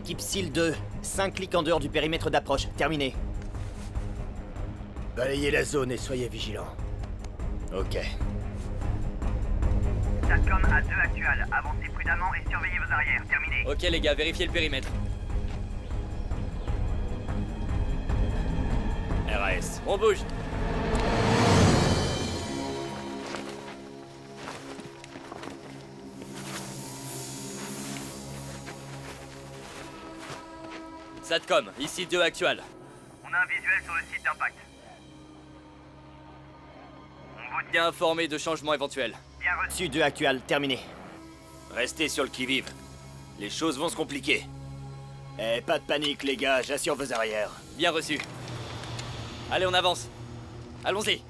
Équipe SEAL 2, 5 clics en dehors du périmètre d'approche. Terminé. Balayez la zone et soyez vigilants. Ok. SATCOM à 2 actual. Avancez prudemment et surveillez vos arrières. Terminé. Ok les gars, vérifiez le périmètre. RAS. On bouge. SATCOM, ici 2 actual. On a un visuel sur le site d'impact. On vous tient Bien informé de changements éventuels. bien reçu. Reçu 2 actual. Terminé. Restez sur le qui-vive. Les choses vont se compliquer. Eh, pas de panique, les gars. J'assure vos arrières. Bien reçu. Allez, on avance. Allons-y.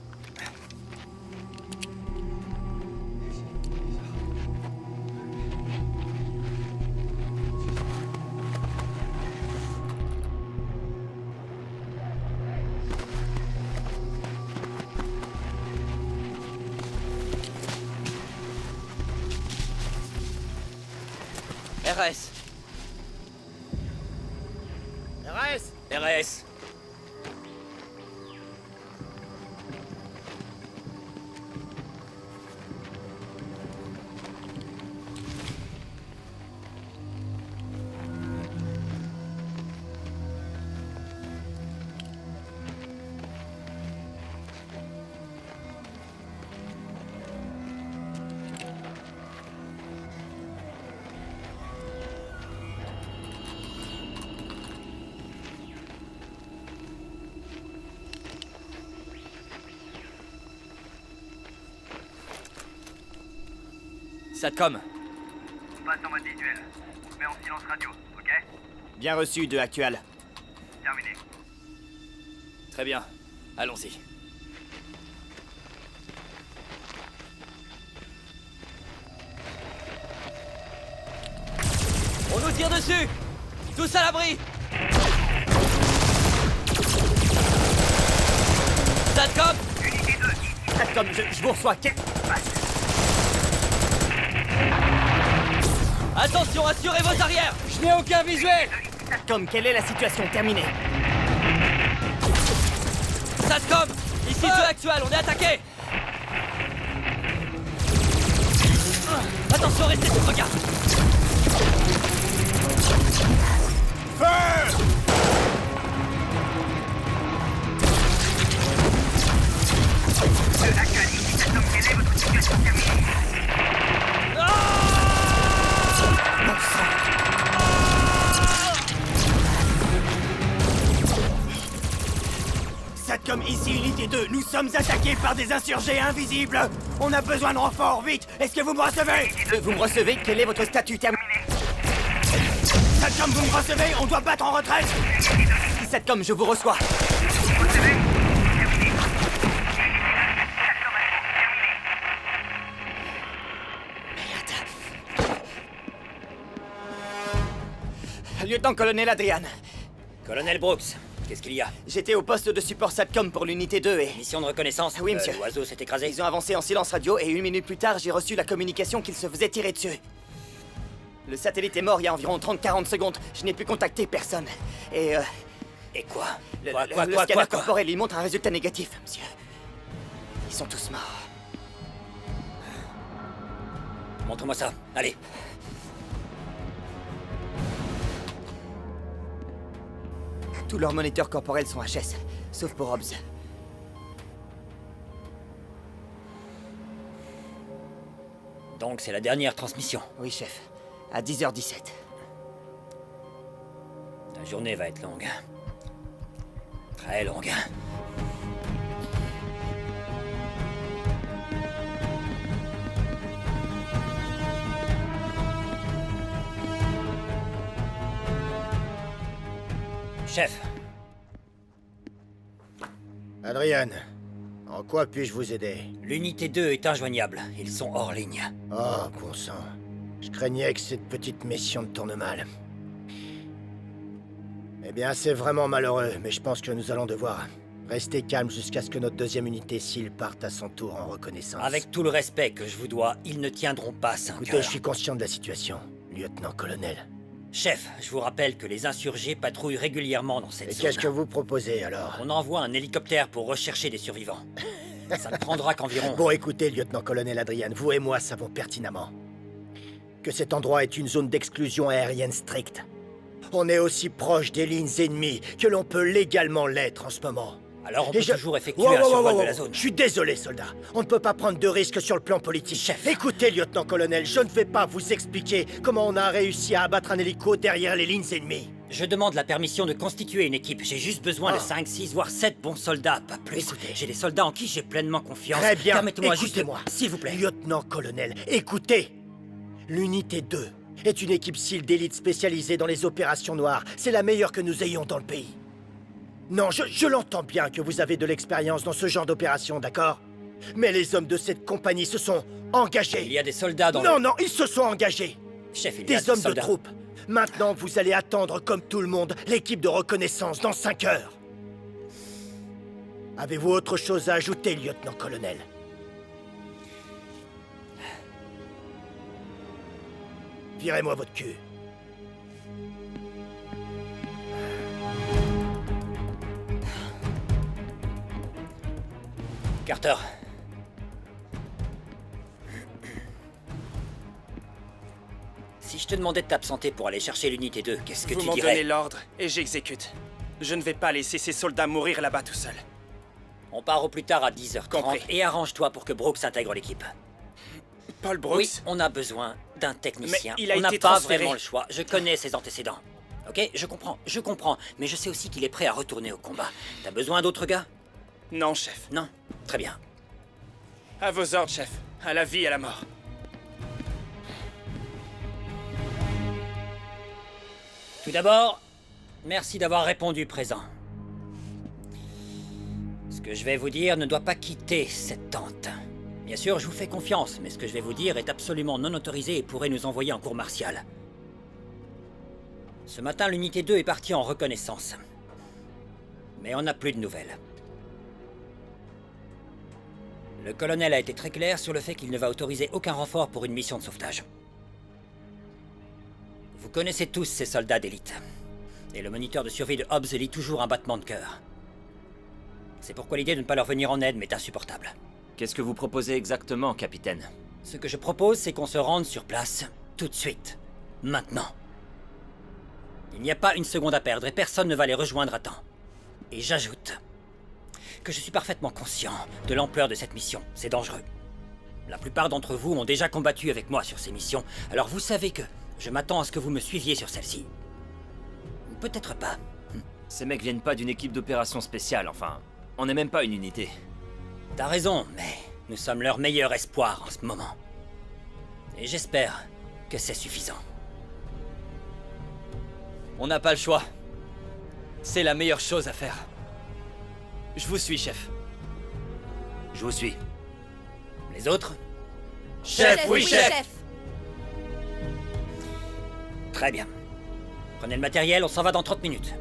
RAS. RAS. RAS. SATCOM. On passe en mode visuel. On se met en silence radio, ok? Bien reçu 2 actual. Terminé. Très bien. Allons-y. On nous tire dessus! Tous à l'abri! SATCOM! Unité 2, ici. SATCOM, je vous reçois. Attention, assurez vos arrières! Je n'ai aucun visuel! SATCOM, quelle est la situation? Terminé. SATCOM! Ici 2 actual, on est attaqué! Attention, restez sur regard! Actual, ici SATCOM, quelle est votre situation? Terminé. SATCOM ici, unité 2. Nous sommes attaqués par des insurgés invisibles. On a besoin de renforts, vite. Est-ce que vous me recevez? Vous me recevez? Quel est votre statut? Terminé. SATCOM, vous me recevez? On doit battre en retraite. SATCOM, je vous reçois. Lieutenant-colonel Adrian. Colonel Brooks, qu'est-ce qu'il y a? J'étais au poste de support SATCOM pour l'unité 2 et... Mission de reconnaissance? Oui, monsieur. L'oiseau s'est écrasé? Ils ont avancé en silence radio et 1 minute plus tard, j'ai reçu la communication qu'ils se faisaient tirer dessus. Le satellite est mort il y a environ 30-40 secondes. Je n'ai pu contacter personne. Et Et quoi? le Quoi scanner corporel, il montre un résultat négatif, monsieur. Ils sont tous morts. Montre-moi ça, allez. Tous leurs moniteurs corporels sont HS, sauf pour Hobbs. Donc c'est la dernière transmission. Oui, chef. À 10h17. Ta journée va être longue. Très longue. Chef, Adrian, en quoi puis-je vous aider? l'unité 2 est injoignable. Ils sont hors ligne. Oh, bon sang. Je craignais que cette petite mission ne tourne mal. Eh bien, c'est vraiment malheureux, mais je pense que nous allons devoir rester calmes jusqu'à ce que notre deuxième unité SEAL parte à son tour en reconnaissance. Avec tout le respect que je vous dois, ils ne tiendront pas 5 Écoutez, heures. je suis conscient de la situation, lieutenant-colonel. Chef, je vous rappelle que les insurgés patrouillent régulièrement dans cette Et zone. qu'est-ce que vous proposez, alors? On envoie un hélicoptère pour rechercher des survivants. Ça ne prendra qu'environ... Bon, écoutez, lieutenant-colonel Adrian, vous et moi savons pertinemment que cet endroit est une zone d'exclusion aérienne stricte. On est aussi proche des lignes ennemies que l'on peut légalement l'être en ce moment. Alors on Et peut toujours effectuer un survol de la zone. Je suis désolé, soldat. On ne peut pas prendre de risques sur le plan politique. Chef. Écoutez, lieutenant-colonel, je ne vais pas vous expliquer comment on a réussi à abattre un hélico derrière les lignes ennemies. Je demande la permission de constituer une équipe. J'ai juste besoin de Ah. 5, 6, voire 7 bons soldats, pas plus. Écoutez. J'ai des soldats en qui j'ai pleinement confiance. Très bien, Permettez-moi juste... écoutez-moi. S'il vous plaît. Lieutenant-colonel, écoutez. L'unité 2 est une équipe SEAL d'élite spécialisée dans les opérations noires. C'est la meilleure que nous ayons dans le pays. Non, je l'entends bien que vous avez de l'expérience dans ce genre d'opération, d'accord? Mais les hommes de cette compagnie se sont engagés. Il y a des soldats dans Non, non, ils se sont engagés. Chef, il y a Des hommes de soldats. troupe. Maintenant, vous allez attendre, comme tout le monde, l'équipe de reconnaissance dans 5 heures. Avez-vous autre chose à ajouter, lieutenant-colonel? Virez-moi votre cul. Carter. Si je te demandais de t'absenter pour aller chercher l'unité 2, qu'est-ce que Vous tu m'en dirais? donnez l'ordre et j'exécute. Je ne vais pas laisser ces soldats mourir là-bas tout seuls. On part au plus tard à 10h30 Compris. et arrange-toi pour que Brooks intègre l'équipe. Paul Brooks? Oui, on a besoin d'un technicien. Mais il a on n'a été pas transféré. vraiment le choix. Je connais ses antécédents. Ok, je comprends. Mais je sais aussi qu'il est prêt à retourner au combat. T'as besoin d'autres gars? Non, chef. Non? Très bien. À vos ordres, chef. À la vie et à la mort. Tout d'abord, merci d'avoir répondu présent. Ce que je vais vous dire ne doit pas quitter cette tente. Bien sûr, je vous fais confiance, mais ce que je vais vous dire est absolument non autorisé et pourrait nous envoyer en cour martiale. Ce matin, l'unité 2 est partie en reconnaissance. Mais on n'a plus de nouvelles. Le colonel a été très clair sur le fait qu'il ne va autoriser aucun renfort pour une mission de sauvetage. Vous connaissez tous ces soldats d'élite. Et le moniteur de survie de Hobbs lit toujours un battement de cœur. C'est pourquoi l'idée de ne pas leur venir en aide m'est insupportable. Qu'est-ce que vous proposez exactement, capitaine? Ce que je propose, c'est qu'on se rende sur place, tout de suite. Maintenant. Il n'y a pas une seconde à perdre et personne ne va les rejoindre à temps. Et j'ajoute que je suis parfaitement conscient de l'ampleur de cette mission. C'est dangereux. La plupart d'entre vous ont déjà combattu avec moi sur ces missions, alors vous savez que je m'attends à ce que vous me suiviez sur celle-ci. Peut-être pas. Ces mecs viennent pas d'une équipe d'opération spéciale, enfin... On n'est même pas une unité. T'as raison, mais nous sommes leur meilleur espoir en ce moment. Et j'espère que c'est suffisant. On n'a pas le choix. C'est la meilleure chose à faire. Je vous suis, chef. Je vous suis. Les autres? Chef, oui, chef. Très bien. Prenez le matériel, on s'en va dans 30 minutes.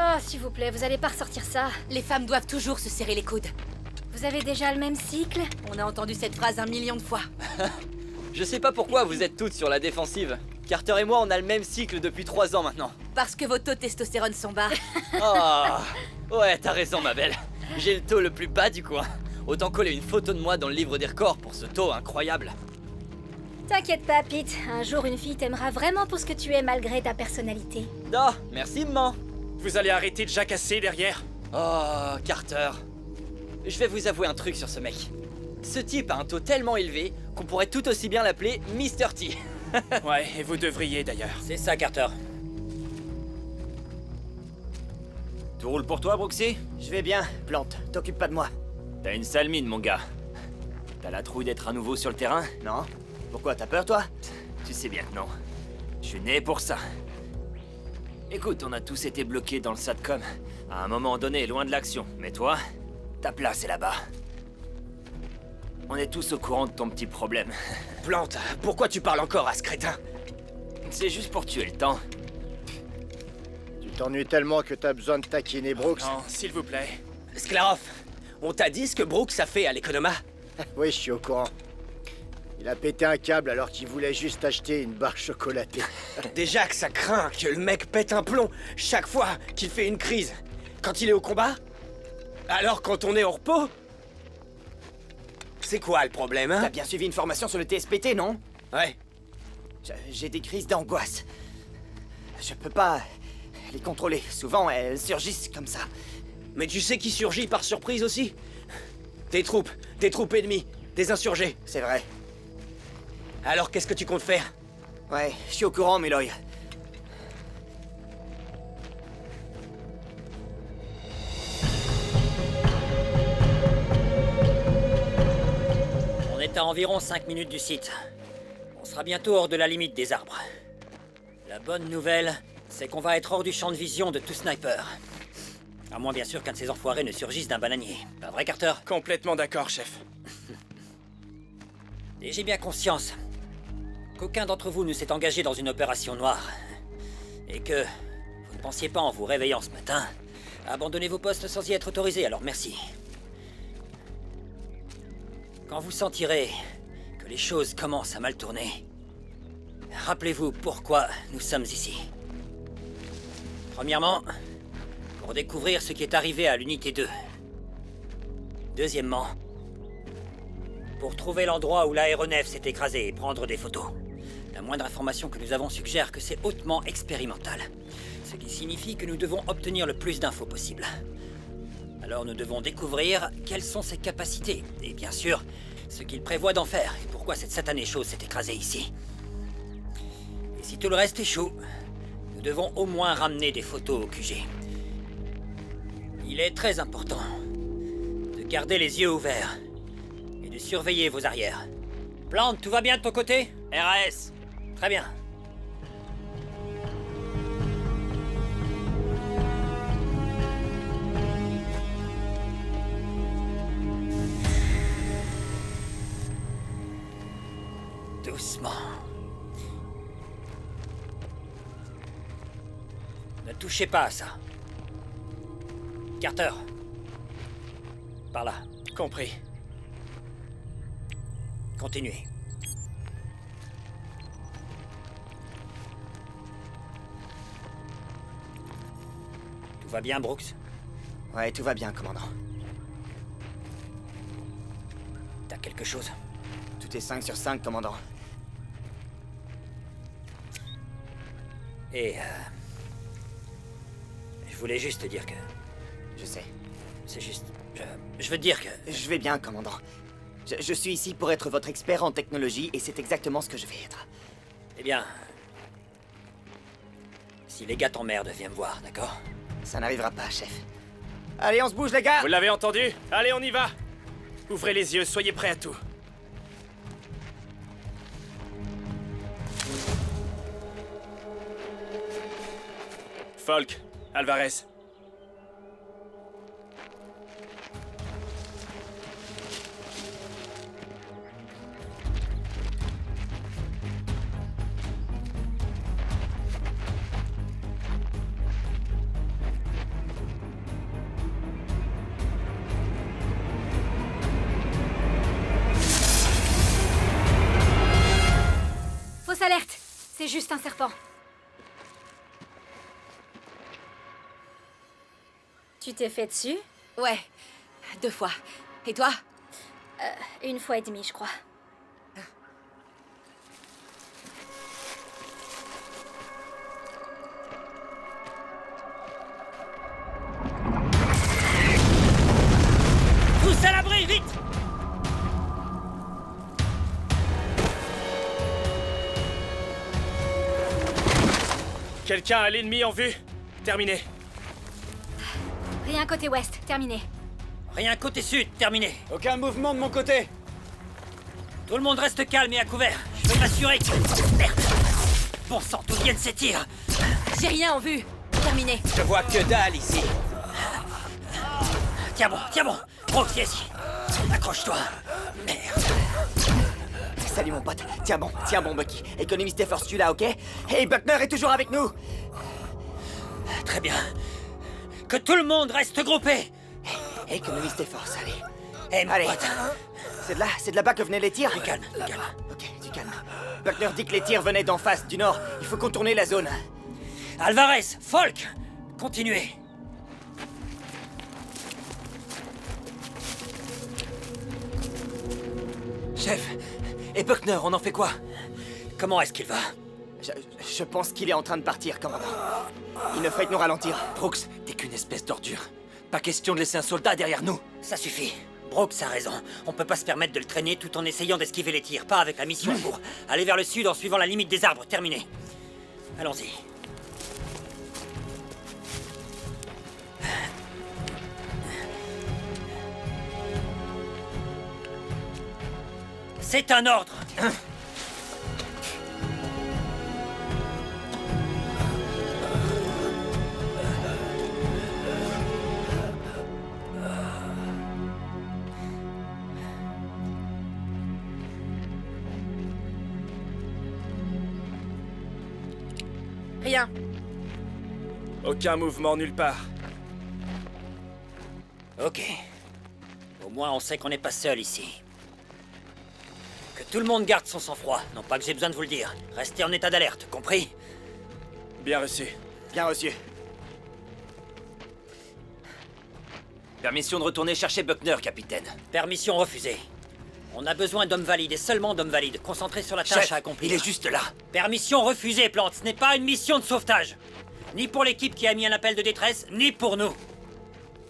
Oh, s'il vous plaît, vous allez pas ressortir ça. Les femmes doivent toujours se serrer les coudes. Vous avez déjà le même cycle? On a entendu cette phrase 1 million de fois. Je sais pas pourquoi vous êtes toutes sur la défensive. Carter et moi, on a le même cycle depuis 3 ans maintenant. Parce que vos taux de testostérone sont bas. Ah, ouais, t'as raison, ma belle. J'ai le taux le plus bas du coin. Autant coller une photo de moi dans le livre des records pour ce taux incroyable. T'inquiète pas, Pete. Un jour, une fille t'aimera vraiment pour ce que tu es malgré ta personnalité. Ah, merci, maman. Vous allez arrêter de jacasser derrière? Oh, Carter. Je vais vous avouer un truc sur ce mec. Ce type a un taux tellement élevé qu'on pourrait tout aussi bien l'appeler Mr. T. Ouais, et vous devriez d'ailleurs. C'est ça, Carter. Tout roule pour toi, Brooksy? Je vais bien, Plante, t'occupe pas de moi. T'as une sale mine, mon gars. T'as la trouille d'être à nouveau sur le terrain? Non? Pourquoi, t'as peur, toi? Tu sais bien que non. Je suis né pour ça. Écoute, on a tous été bloqués dans le SATCOM. À un moment donné, loin de l'action. Mais toi, ta place est là-bas. On est tous au courant de ton petit problème. Plante, pourquoi tu parles encore à ce crétin? C'est juste pour tuer le temps. Tu t'ennuies tellement que t'as besoin de taquiner Brooks. Non, s'il vous plaît. Sklarov, on t'a dit ce que Brooks a fait à l'Economa? Oui, je suis au courant. Il a pété un câble alors qu'il voulait juste acheter une barre chocolatée. Déjà que ça craint que le mec pète un plomb chaque fois qu'il fait une crise. Quand il est au combat? Alors quand on est au repos? C'est quoi le problème, hein? T'as bien suivi une formation sur le TSPT, non? Ouais. J'ai des crises d'angoisse. Je peux pas les contrôler. Souvent, elles surgissent comme ça. Mais tu sais qui surgit par surprise aussi? Tes troupes ennemies, des insurgés. C'est vrai. Alors qu'est-ce que tu comptes faire? Ouais, je suis au courant, Meloy. On est à environ 5 minutes du site. On sera bientôt hors de la limite des arbres. La bonne nouvelle, c'est qu'on va être hors du champ de vision de tout sniper. À moins bien sûr qu'un de ces enfoirés ne surgisse d'un bananier. Pas vrai, Carter? Complètement d'accord, chef. Et j'ai bien conscience qu'aucun d'entre vous ne s'est engagé dans une opération noire. Et que vous ne pensiez pas en vous réveillant ce matin à abandonner vos postes sans y être autorisé, alors merci. Quand vous sentirez que les choses commencent à mal tourner, rappelez-vous pourquoi nous sommes ici. Premièrement, pour découvrir ce qui est arrivé à l'unité 2. Deuxièmement, pour trouver l'endroit où l'aéronef s'est écrasé et prendre des photos. La moindre information que nous avons suggère que c'est hautement expérimental. Ce qui signifie que nous devons obtenir le plus d'infos possible. Alors nous devons découvrir quelles sont ses capacités. Et bien sûr, ce qu'il prévoit d'en faire. Et pourquoi cette satanée chose s'est écrasée ici. Et si tout le reste échoue, nous devons au moins ramener des photos au QG. Il est très important de garder les yeux ouverts et de surveiller vos arrières. Plante, tout va bien de ton côté? RAS! Très bien. Doucement. Ne touchez pas à ça. Carter. Par là. Compris. Continuez. Tout va bien, Brooks? Ouais, tout va bien, commandant. T'as quelque chose? Tout est 5 sur 5, commandant. Et je voulais juste te dire que... Je sais. C'est juste... Je veux te dire que... Je vais bien, commandant. Je suis ici pour être votre expert en technologie et c'est exactement ce que je vais être. Eh bien... Si les gars t'emmerdent, viens me voir, d'accord? Ça n'arrivera pas, chef. Allez, on se bouge, les gars! Vous l'avez entendu? Allez, on y va! Ouvrez les yeux, soyez prêts à tout. Falk, Alvarez. Fausse alerte! C'est juste un serpent. Tu t'es fait dessus? Ouais, 2 fois. Et toi? 1 fois et demie, je crois. Tous à l'abri, vite! Quelqu'un a l'ennemi en vue? Terminé. Rien côté ouest, terminé. Rien côté sud, terminé. Aucun mouvement de mon côté. Tout le monde reste calme et à couvert. Je vais m'assurer que... Merde. Bon sang, d'où viennent ces tirs? J'ai rien en vue. Terminé. Je vois que dalle ici. Tiens bon. Brooks, viens-y. Accroche-toi. Merde. Salut mon pote. Tiens bon Bucky. Économiste tes forces, tu là, ok? Hey, Buckner est toujours avec nous! Très bien. Que tout le monde reste groupé. Économise tes forces, allez. Hey, mon Allez. pote. C'est de là-bas que venaient les tirs? Du calme. Ok, du calme. Buckner dit que les tirs venaient d'en face, du nord. Il faut contourner la zone. Alvarez, Folk, continuez. Chef, et Buckner, on en fait quoi? Comment est-ce qu'il va? Je pense qu'il est en train de partir, commandant. Il ne fait que nous ralentir. Brooks, t'es qu'une espèce d'ordure. Pas question de laisser un soldat derrière nous. Ça suffit. Brooks a raison. On peut pas se permettre de le traîner tout en essayant d'esquiver les tirs. Pas avec la mission en cours. Aller vers le sud en suivant la limite des arbres. Terminé. Allons-y. C'est un ordre. Rien. Aucun mouvement nulle part. Ok. Au moins on sait qu'on n'est pas seul ici. Que tout le monde garde son sang-froid. Non pas que j'ai besoin de vous le dire. Restez en état d'alerte, compris? Bien reçu. Bien reçu. Permission de retourner chercher Buckner, capitaine. Permission refusée. On a besoin d'hommes valides et seulement d'hommes valides. Concentrés sur la tâche Chef, à accomplir. il est juste là. Permission refusée, Plante. Ce n'est pas une mission de sauvetage. Ni pour l'équipe qui a mis un appel de détresse, ni pour nous.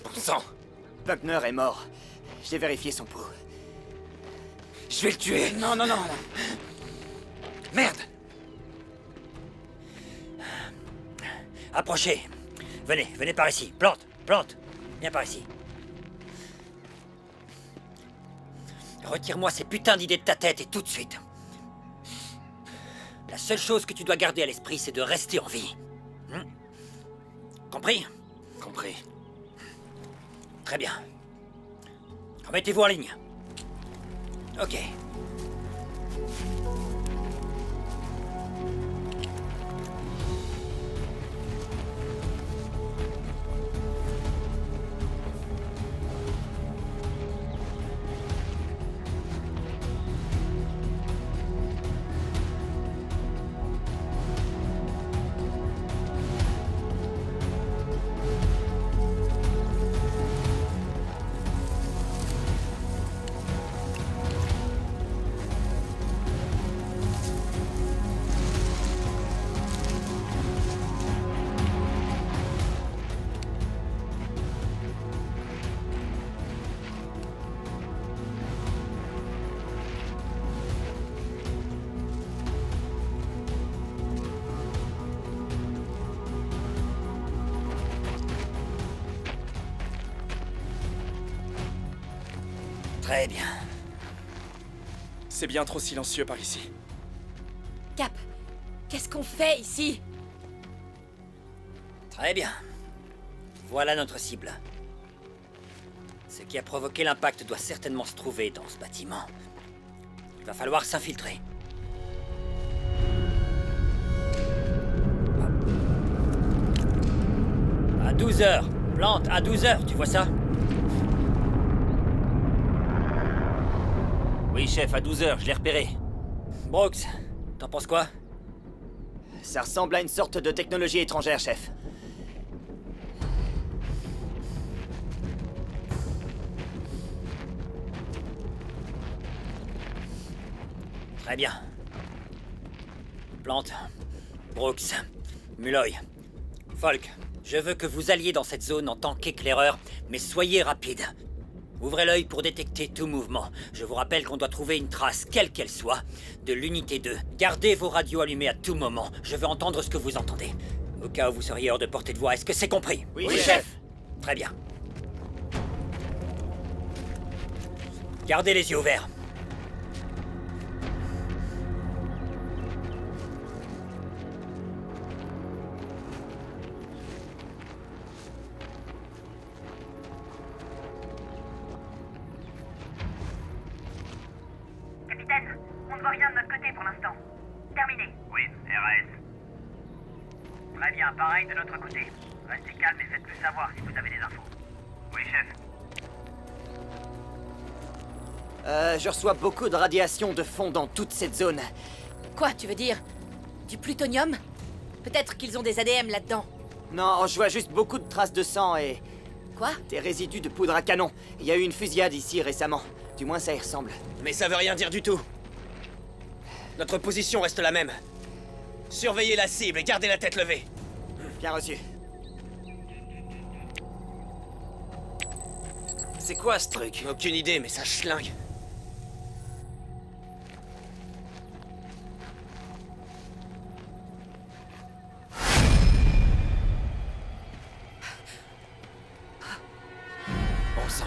Bon sang, Buckner est mort. J'ai vérifié son pouls. je vais le tuer. Non. Merde. Approchez. Venez par ici. Plante. Viens par ici. Retire-moi ces putains d'idées de ta tête et tout de suite. La seule chose que tu dois garder à l'esprit, c'est de rester en vie. Compris? Compris. Très bien. Remettez-vous en ligne. Ok. Très bien. C'est bien trop silencieux par ici. Cap, qu'est-ce qu'on fait ici? Très bien. Voilà notre cible. Ce qui a provoqué l'impact doit certainement se trouver dans ce bâtiment. Il va falloir s'infiltrer. À 12 heures. Plante, à 12 heures, tu vois ça? Oui, chef, à 12h, je l'ai repéré. Brooks, t'en penses quoi? Ça ressemble à une sorte de technologie étrangère, chef. Très bien. Plante, Brooks, Mulloy, Folk, je veux que vous alliez dans cette zone en tant qu'éclaireur, mais soyez rapides. Ouvrez l'œil pour détecter tout mouvement. Je vous rappelle qu'on doit trouver une trace, quelle qu'elle soit, de l'unité 2. Gardez vos radios allumées à tout moment. Je veux entendre ce que vous entendez. Au cas où vous seriez hors de portée de voix, est-ce que c'est compris? Oui, chef. Très bien. Gardez les yeux ouverts. Capitaine, on ne voit rien de notre côté pour l'instant. Terminé. Oui, RAS. Très bien, pareil de notre côté. Restez calme et faites-le savoir si vous avez des infos. Oui, chef. Je reçois beaucoup de radiation de fond dans toute cette zone. Quoi, tu veux dire? Du plutonium? Peut-être qu'ils ont des ADM là-dedans. Non, je vois juste beaucoup de traces de sang et Quoi? des résidus de poudre à canon. Il y a eu une fusillade ici récemment. Du moins, ça y ressemble. Mais ça veut rien dire du tout. Notre position reste la même. Surveillez la cible et gardez la tête levée. Bien reçu. C'est quoi ce truc? Aucune idée, mais ça schlingue. Bon sang.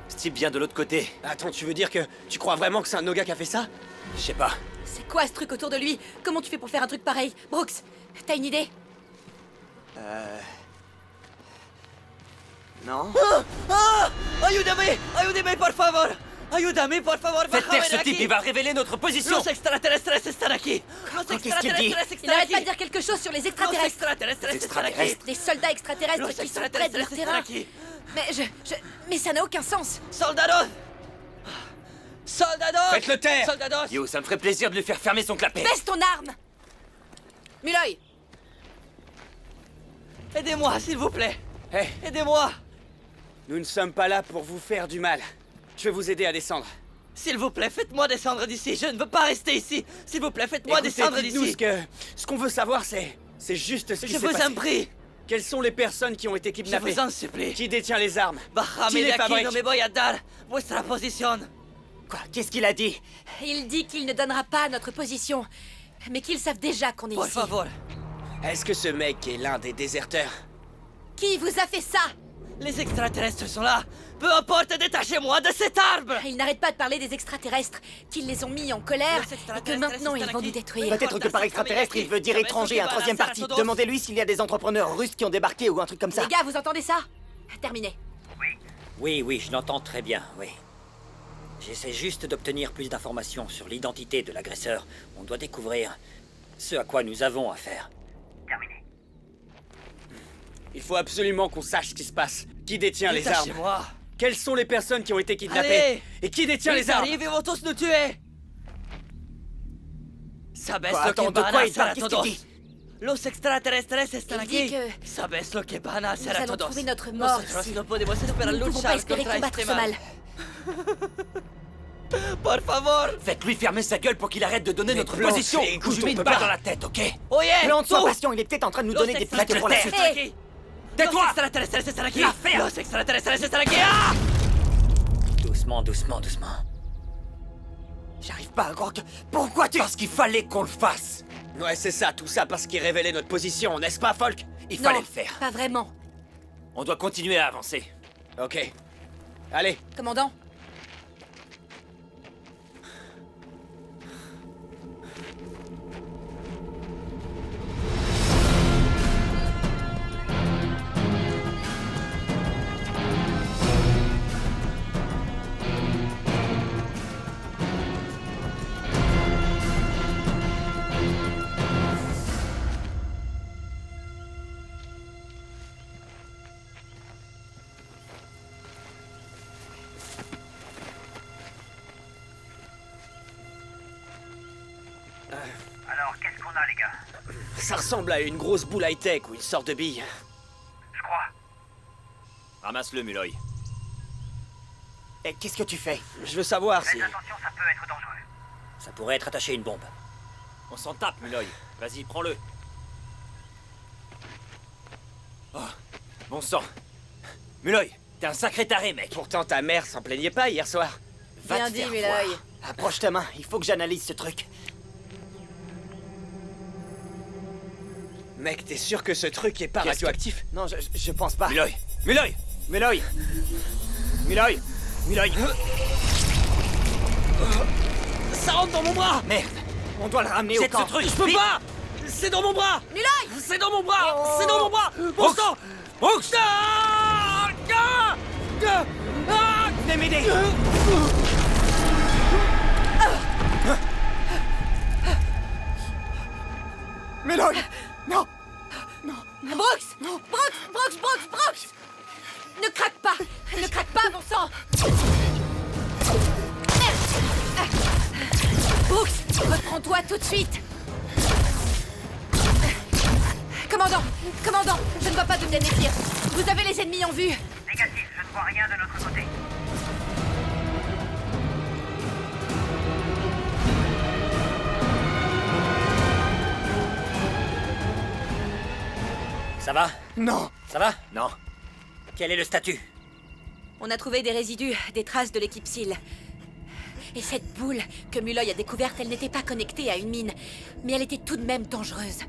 Ce type vient de l'autre côté. Attends, tu veux dire que tu crois vraiment que c'est un Noga qui a fait ça? Je sais pas. C'est quoi ce truc autour de lui? Comment tu fais pour faire un truc pareil? Brooks, t'as une idée? Non? Ayúdame! Ayúdame, por favor! Ayúdame, por favor! Faites taire bájame ce de type, aquí. il va révéler notre position! Los extraterrestres están aquí! Los Qu'est-ce qu'il dit? extraterrestres Il están arrête pas de aquí! dire quelque chose sur les Los extraterrestres. extraterrestres están aquí! Extraterrestres. Des soldats extraterrestres Los qui sont près de leur extraterrestres están terrain. aquí! Mais mais ça n'a aucun sens. ¡Soldados! ¡Soldados! Faites-le taire! ¡Soldados! Yo, ça me ferait plaisir de lui faire fermer son clapet. Baisse ton arme! Muloy! Aidez-moi, s'il vous plaît! Hé, Aidez-moi! nous ne sommes pas là pour vous faire du mal. Je vais vous aider à descendre. S'il vous plaît, faites-moi descendre d'ici! Je ne veux pas rester ici! S'il vous plaît, faites-moi Écoutez, descendre dites-nous d'ici! ce qu'on veut savoir, c'est juste ce qui Je s'est vous passé. en prie! Quelles sont les personnes qui ont été Je kidnappées? vous en supplie! Qui détient les armes? Bájame Qui de les aquí, fabrique? no me voy a dar vuestra posición! Quoi? Qu'est-ce qu'il a dit? Il dit qu'il ne donnera pas notre position, mais qu'ils savent déjà qu'on est Por ici. favor! Est-ce que ce mec est l'un des déserteurs? Qui vous a fait ça? Les extraterrestres sont là! Peu importe, détachez-moi de cet arbre! Il n'arrête pas de parler des extraterrestres, qu'ils les ont mis en colère et que maintenant ils vont nous détruire. Peut-être que par extraterrestre, il veut dire étranger, un troisième parti. Demandez-lui s'il y a des entrepreneurs russes qui ont débarqué ou un truc comme ça. Les gars, vous entendez ça? Terminé. Oui, je l'entends très bien, oui. J'essaie juste d'obtenir plus d'informations sur l'identité de l'agresseur. On doit découvrir ce à quoi nous avons affaire. Terminé. Il faut absolument qu'on sache ce qui se passe. Qui détient les armes? Détachez-moi! Quelles sont les personnes qui ont été kidnappées? Allez! Et qui détient Ils les armes? arrivent et vont tous nous tuer! ¿Sabes Quoi, lo attends, que de van quoi a il hacer parle? a Qu'est-ce todos? qu'il dit? Los extraterrestres están Il dit aquí. que ¿Sabes lo que van a hacer nous a allons todos? trouver notre mort Nosotros ici. no podemos esperar Nous ne pouvons pas luchar espérer contra combattre este ce mal. mal. Por favor! Faites-lui fermer sa gueule pour qu'il arrête de donner Mais notre Blanche, position! écoute, Ou je lui on mets une peut balle pas. dans la tête, ok? Oye, Plante, sois tú! patient, il est peut-être en train de nous Los donner des pistes pour la suite. extraterrestres están aquí. Tais-toi! Los extraterrestres están aquí. La ferme. Los extraterrestres están aquí. Ah! Doucement. J'arrive pas à croire que... Pourquoi tu... Parce qu'il fallait qu'on le fasse! Ouais, c'est ça, tout ça parce qu'il révélait notre position, n'est-ce pas, Folk? Il Non, fallait le faire. pas vraiment. On doit continuer à avancer. Ok. Allez, Commandant, Alors, qu'est-ce qu'on a, les gars? ça ressemble à une grosse boule high-tech ou une sorte de bille. Je crois. Ramasse-le, Muloy. Et qu'est-ce que tu fais? Je veux savoir si... Faites attention, ça peut être dangereux. Ça pourrait être attaché à une bombe. On s'en tape, Muloy. Vas-y, prends-le. Oh, bon sang. Muloy, t'es un sacré taré, mec. Pourtant, ta mère s'en plaignait pas hier soir. Va bien te dit, faire Muloy. voir. Approche ta main, il faut que j'analyse ce truc. Mec, t'es sûr que ce truc est pas Qu'est-ce radioactif? Non, je pense pas. Muloy! Muloy! Muloy Muloy Muloy Ça rentre dans mon bras! Merde. On doit le ramener au Jette ce camp. truc! Je peux pas! C'est dans mon bras! Muloy! C'est dans mon bras! C'est dans mon bras! Bon sang! Brooks! Ah! Ah! Ah! Ah! Venez m'aider. Muloy Non Brooks! Brooks! Ne craque pas! Ne craque pas, bon sang! Brooks, reprends-toi tout de suite! Commandant, je ne vois pas de Denethir. Vous avez les ennemis en vue. Négatif, je ne vois rien de notre côté. Ça va? Non Ça va? Non. Quel est le statut? On a trouvé des résidus, des traces de l'équipe SEAL. Et cette boule que Muloy a découverte, elle n'était pas connectée à une mine, mais elle était tout de même dangereuse.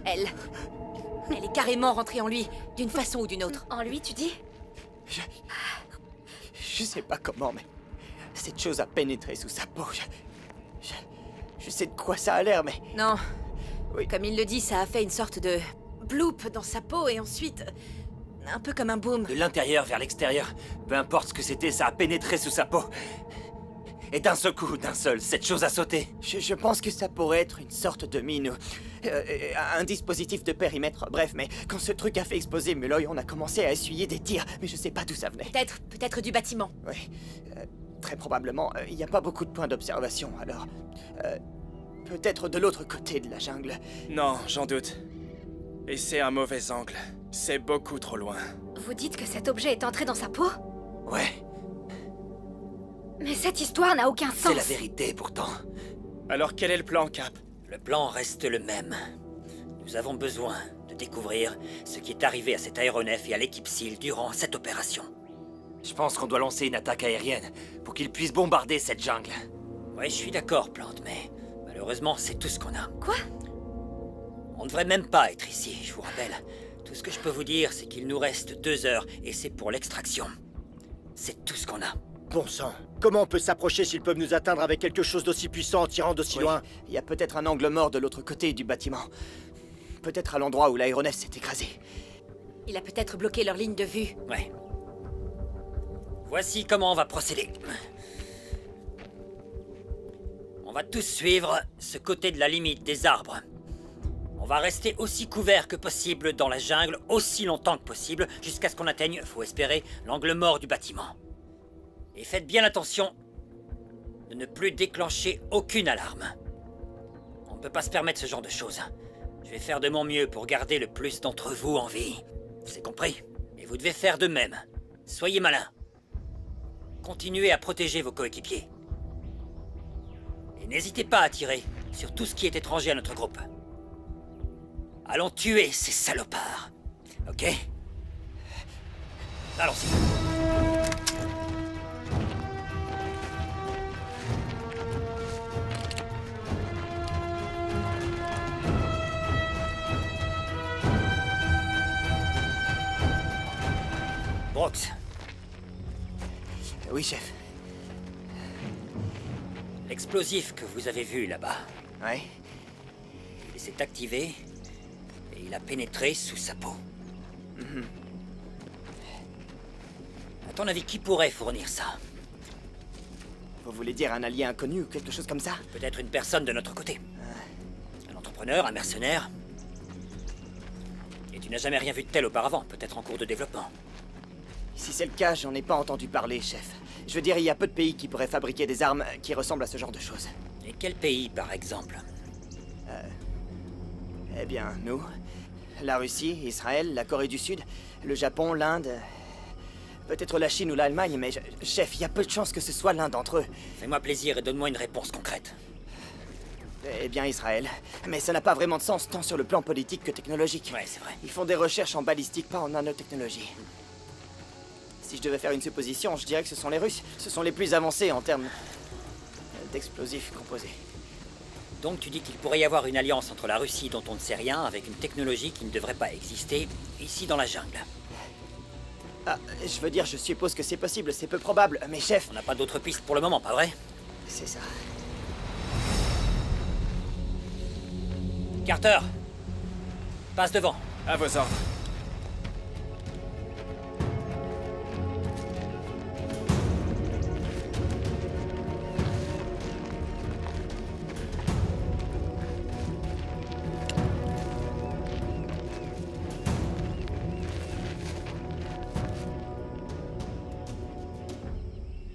Elle est carrément rentrée en lui, d'une façon ou d'une autre. En lui, tu dis? Je sais pas comment, mais cette chose a pénétré sous sa peau. Je sais de quoi ça a l'air, mais... Non. Oui. Comme il le dit, ça a fait une sorte de bloop dans sa peau et ensuite... un peu comme un boom. De l'intérieur vers l'extérieur, peu importe ce que c'était, ça a pénétré sous sa peau. Et d'un seul coup, cette chose a sauté. Je pense que ça pourrait être une sorte de mine ou un dispositif de périmètre. Bref, mais quand ce truc a fait exploser Muloy, on a commencé à essuyer des tirs, mais je sais pas d'où ça venait. Peut-être du bâtiment. Oui, très probablement. Il n'y a pas beaucoup de points d'observation, alors... peut-être de l'autre côté de la jungle. Non, j'en doute. Et c'est un mauvais angle. C'est beaucoup trop loin. Vous dites que cet objet est entré dans sa peau? Ouais, Mais cette histoire n'a aucun sens. c'est la vérité pourtant. Alors quel est le plan, Cap? Le plan reste le même. Nous avons besoin de découvrir ce qui est arrivé à cet aéronef et à l'équipe SEAL durant cette opération. Je pense qu'on doit lancer une attaque aérienne pour qu'ils puissent bombarder cette jungle. Ouais, je suis d'accord, Plante, mais malheureusement, c'est tout ce qu'on a. Quoi? On ne devrait même pas être ici, je vous rappelle. Tout ce que je peux vous dire, c'est qu'il nous reste 2 heures, et c'est pour l'extraction. C'est tout ce qu'on a. Bon sang, comment on peut s'approcher s'ils peuvent nous atteindre avec quelque chose d'aussi puissant en tirant d'aussi Oui, loin? il y a peut-être un angle mort de l'autre côté du bâtiment. Peut-être à l'endroit où l'aéronef s'est écrasé. Il a peut-être bloqué leur ligne de vue. Ouais. Voici comment on va procéder. On va tous suivre ce côté de la limite des arbres. On va rester aussi couvert que possible dans la jungle, aussi longtemps que possible, jusqu'à ce qu'on atteigne, faut espérer, l'angle mort du bâtiment. Et faites bien attention de ne plus déclencher aucune alarme. On ne peut pas se permettre ce genre de choses. Je vais faire de mon mieux pour garder le plus d'entre vous en vie. C'est compris? Et vous devez faire de même. Soyez malins. Continuez à protéger vos coéquipiers. Et n'hésitez pas à tirer sur tout ce qui est étranger à notre groupe. Allons tuer ces salopards. Ok? Allons-y. Brooks, Oui, chef. l'explosif que vous avez vu là-bas, Ouais. il s'est activé et il a pénétré sous sa peau. À ton avis, qui pourrait fournir ça? Vous voulez dire un allié inconnu ou quelque chose comme ça? Peut-être une personne de notre côté. Un entrepreneur, un mercenaire. Et tu n'as jamais rien vu de tel auparavant, peut-être en cours de développement. Si c'est le cas, j'en ai pas entendu parler, chef. Je veux dire, il y a peu de pays qui pourraient fabriquer des armes qui ressemblent à ce genre de choses. Et quel pays, par exemple? Eh bien, nous, la Russie, Israël, la Corée du Sud, le Japon, l'Inde... peut-être la Chine ou l'Allemagne, mais chef, il y a peu de chances que ce soit l'un d'entre eux. Fais-moi plaisir et donne-moi une réponse concrète. Eh bien, Israël. Mais ça n'a pas vraiment de sens, tant sur le plan politique que technologique. Ouais, c'est vrai. Ils font des recherches en balistique, pas en nanotechnologie. Si je devais faire une supposition, je dirais que ce sont les Russes. Ce sont les plus avancés en termes d'explosifs composés. Donc tu dis qu'il pourrait y avoir une alliance entre la Russie dont on ne sait rien, avec une technologie qui ne devrait pas exister, ici dans la jungle. Ah, je veux dire, je suppose que c'est possible, c'est peu probable, mais chef... On n'a pas d'autres pistes pour le moment, pas vrai? C'est ça. Carter! Passe devant. À vos ordres.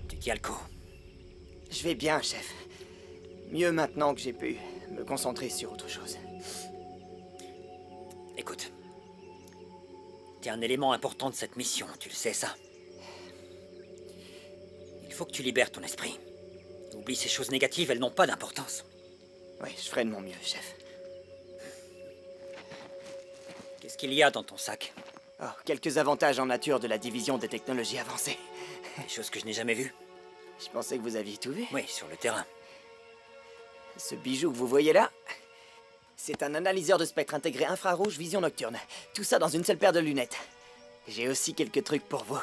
Tu tiens le coup. Je vais bien, chef. Mieux maintenant que j'ai pu me concentrer sur autre chose. Écoute. T'es un élément important de cette mission, tu le sais ça. Il faut que tu libères ton esprit. Oublie ces choses négatives, elles n'ont pas d'importance. Oui, je ferai de mon mieux, chef. Qu'est-ce qu'il y a dans ton sac? Oh, quelques avantages en nature de la division des technologies avancées. Des choses que je n'ai jamais vues? Je pensais que vous aviez tout vu. Oui, sur le terrain. Ce bijou que vous voyez là, c'est un analyseur de spectre intégré infrarouge vision nocturne. Tout ça dans une seule paire de lunettes. J'ai aussi quelques trucs pour vous.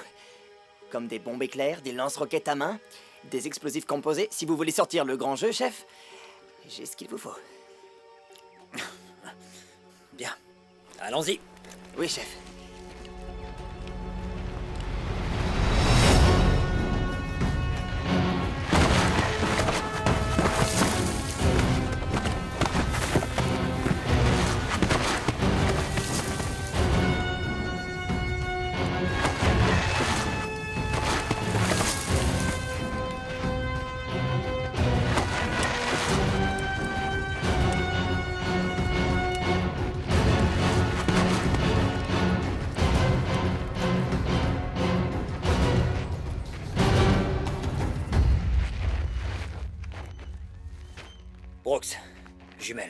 Comme des bombes éclairs, des lance-roquettes à main, des explosifs composés. Si vous voulez sortir le grand jeu, chef, j'ai ce qu'il vous faut. Bien. Allons-y. Oui, chef. Brooks, jumelle.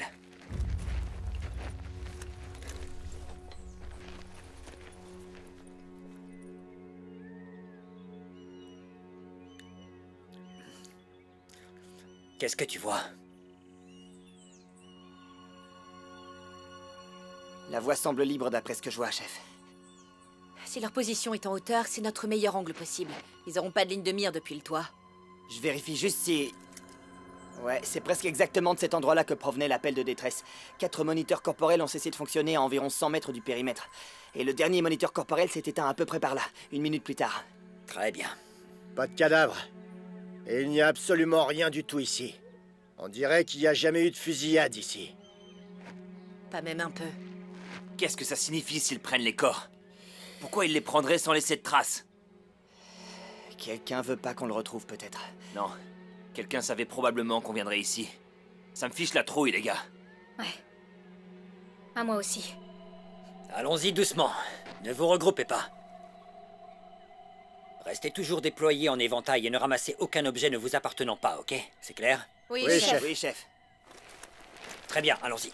Qu'est-ce que tu vois? La voie semble libre d'après ce que je vois, chef. Si leur position est en hauteur, c'est notre meilleur angle possible. Ils n'auront pas de ligne de mire depuis le toit. Je vérifie juste si... Ouais, c'est presque exactement de cet endroit-là que provenait l'appel de détresse. 4 moniteurs corporels ont cessé de fonctionner à environ 100 mètres du périmètre. Et le dernier moniteur corporel s'est éteint à peu près par là, 1 minute plus tard. Très bien. Pas de cadavre. Et il n'y a absolument rien du tout ici. On dirait qu'il n'y a jamais eu de fusillade ici. Pas même un peu. Qu'est-ce que ça signifie s'ils prennent les corps? Pourquoi ils les prendraient sans laisser de traces? Quelqu'un veut pas qu'on le retrouve, peut-être. Non. Quelqu'un savait probablement qu'on viendrait ici. Ça me fiche la trouille, les gars. Ouais. À moi aussi. Allons-y doucement. Ne vous regroupez pas. Restez toujours déployés en éventail et ne ramassez aucun objet ne vous appartenant pas, ok? C'est clair? Oui, Oui, chef. chef. Oui, chef. Très bien, allons-y.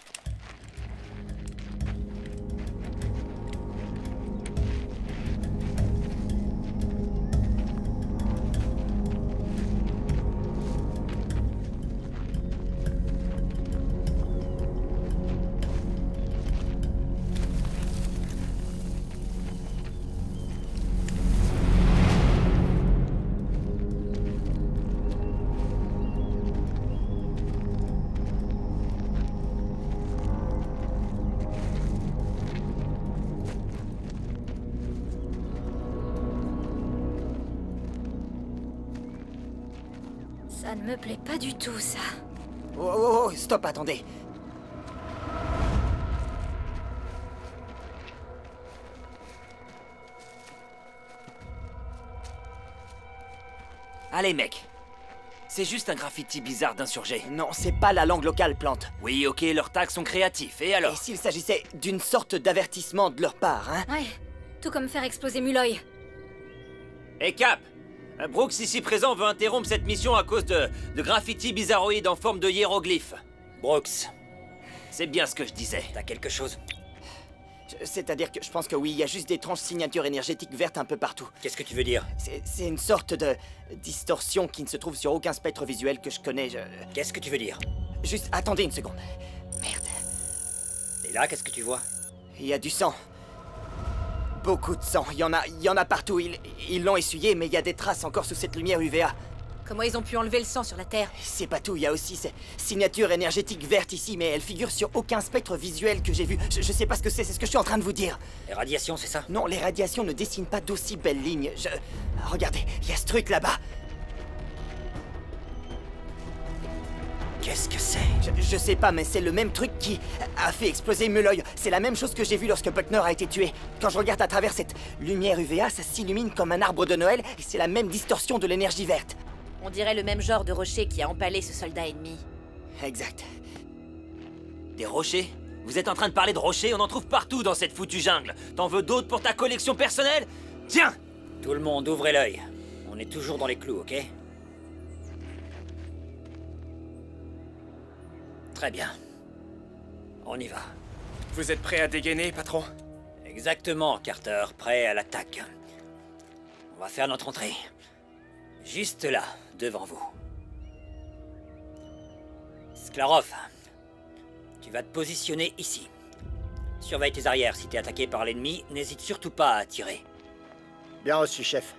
Ça ne me plaît pas du tout, ça. Oh, oh, oh, stop, attendez. Allez, mec. C'est juste un graffiti bizarre d'insurgés. Non, c'est pas la langue locale, Plante. Oui, ok, leurs tags sont créatifs, et alors? Et s'il s'agissait d'une sorte d'avertissement de leur part, hein? Ouais. Tout comme faire exploser Muloy. Hé Cap! Brooks ici présent veut interrompre cette mission à cause de graffitis bizarroïdes en forme de hiéroglyphes. Brooks, C'est bien ce que je disais. t'as quelque chose? C'est-à-dire que je pense que oui, il y a juste d'étranges signatures énergétiques vertes un peu partout. Qu'est-ce que tu veux dire? C'est une sorte de distorsion qui ne se trouve sur aucun spectre visuel que je connais. Qu'est-ce que tu veux dire? Juste attendez une seconde. Merde. Et là, qu'est-ce que tu vois? Il y a du sang. Beaucoup de sang. Il y en a partout. Ils l'ont essuyé, mais il y a des traces encore sous cette lumière UVA. Comment ils ont pu enlever le sang sur la Terre? C'est pas tout, il y a aussi cette signature énergétique verte ici, mais elle figure sur aucun spectre visuel que j'ai vu. Je sais pas ce que c'est ce que je suis en train de vous dire. Les radiations, c'est ça? Non, les radiations ne dessinent pas d'aussi belles lignes. Regardez, il y a ce truc là-bas. Qu'est-ce que c'est? Je sais pas, mais c'est le même truc qui a fait exploser Muloy. C'est la même chose que j'ai vu lorsque Buckner a été tué. Quand je regarde à travers cette lumière UVA, ça s'illumine comme un arbre de Noël, et c'est la même distorsion de l'énergie verte. On dirait le même genre de rocher qui a empalé ce soldat ennemi. Exact. Des rochers? Vous êtes en train de parler de rochers? On en trouve partout dans cette foutue jungle. T'en veux d'autres pour ta collection personnelle? Tiens! Tout le monde, ouvrez l'œil. On est toujours dans les clous, ok? Très bien. On y va. Vous êtes prêt à dégainer, patron? Exactement, Carter, prêt à l'attaque. On va faire notre entrée. Juste là, devant vous. Sklarov, tu vas te positionner ici. Surveille tes arrières. Si t'es attaqué par l'ennemi, n'hésite surtout pas à tirer. Bien reçu, chef.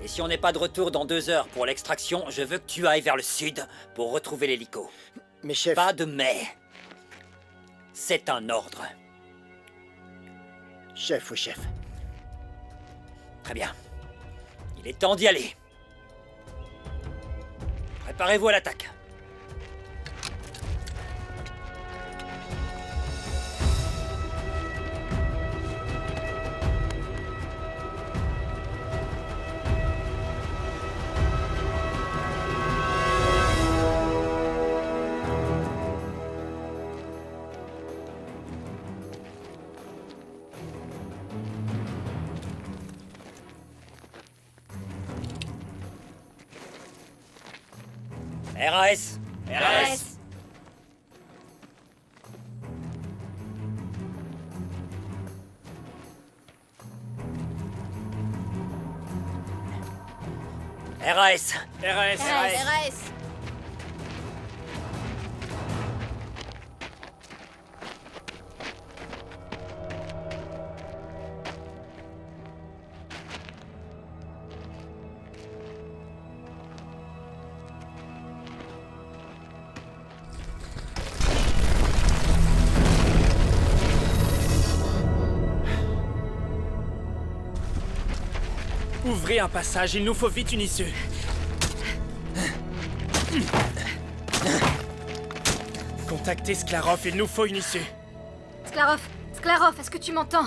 Et si on n'est pas de retour dans 2 heures pour l'extraction, je veux que tu ailles vers le sud pour retrouver l'hélico. Mais chef... Pas de mais. C'est un ordre. Chef ou chef. Très bien. Il est temps d'y aller. Préparez-vous à l'attaque. RAS. RAS. RAS. RAS. RAS. Ouvrez un passage, il nous faut vite une issue. Contactez Sklarov, il nous faut une issue. Sklarov, est-ce que tu m'entends?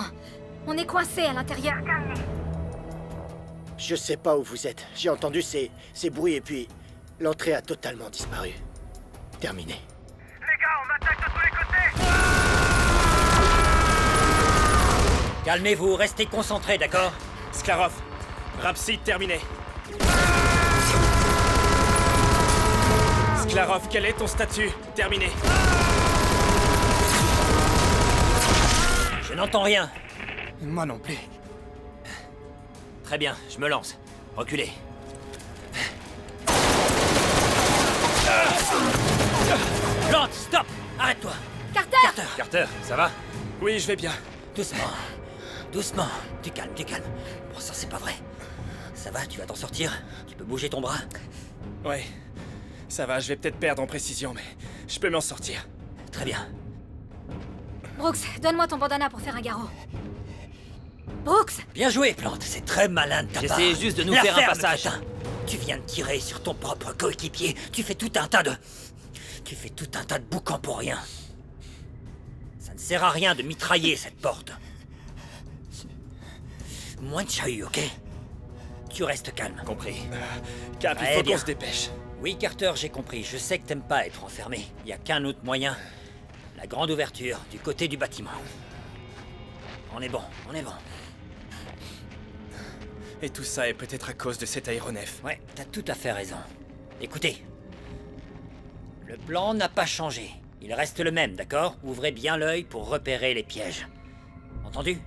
On est coincé à l'intérieur. Je sais pas où vous êtes. J'ai entendu ces bruits et puis... l'entrée a totalement disparu. Terminé. Les gars, on attaque de tous les côtés! Calmez-vous, restez concentrés, d'accord? Sklarov, Rhapside terminé. Sklarov, quel est ton statut? Terminé. Je n'entends rien. Moi non plus. Très bien, je me lance. Reculez. Plante, stop! Arrête-toi! Carter! Carter, ça va? Oui, je vais bien. Doucement. Doucement. Du calme, du calme. Bon, ça, c'est pas vrai. Ça va, tu vas t'en sortir? Tu peux bouger ton bras? Ouais. Ça va, je vais peut-être perdre en précision, mais je peux m'en sortir. Très bien. Brooks, donne-moi ton bandana pour faire un garrot. Brooks! Bien joué, Plante. C'est très malin de ta part. J'essayais juste de nous La faire un ferme, passage. putain. Tu viens de tirer sur ton propre coéquipier. Tu fais tout un tas de boucans pour rien. Ça ne sert à rien de mitrailler cette porte. Moins de chahut, ok? Tu restes calme. Compris. Cap, il Très faut bien. qu'on se dépêche. Oui, Carter, j'ai compris. Je sais que t'aimes pas être enfermé. Il y a qu'un autre moyen. La grande ouverture, du côté du bâtiment. On est bon, on est bon. Et tout ça est peut-être à cause de cet aéronef. Ouais, t'as tout à fait raison. Écoutez. Le plan n'a pas changé. Il reste le même, d'accord? Ouvrez bien l'œil pour repérer les pièges. Entendu?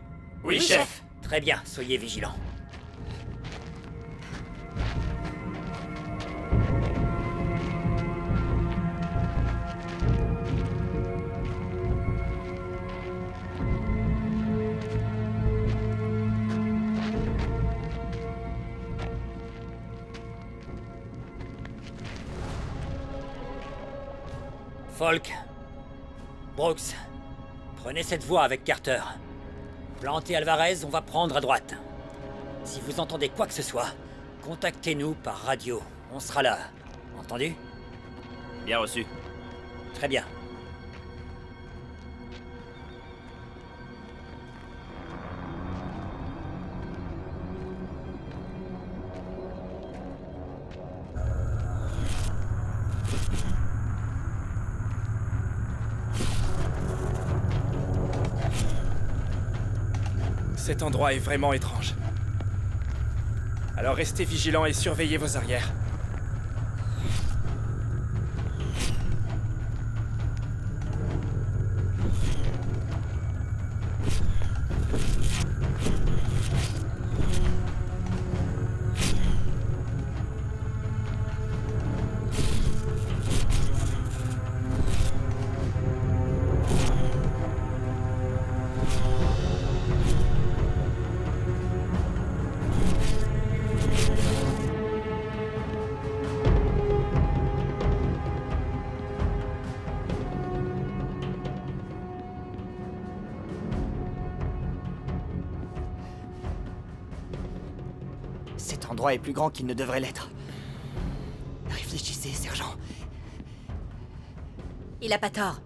Oui, chef. Très bien, soyez vigilants. Folk. Brooks. Prenez cette voie avec Carter. Plantez Alvarez, on va prendre à droite. Si vous entendez quoi que ce soit, contactez-nous par radio. On sera là. Entendu? Bien reçu. Très bien. Cet endroit est vraiment étrange. Alors restez vigilants et surveillez vos arrières. Cet endroit est plus grand qu'il ne devrait l'être. Réfléchissez, sergent. Il a pas tort.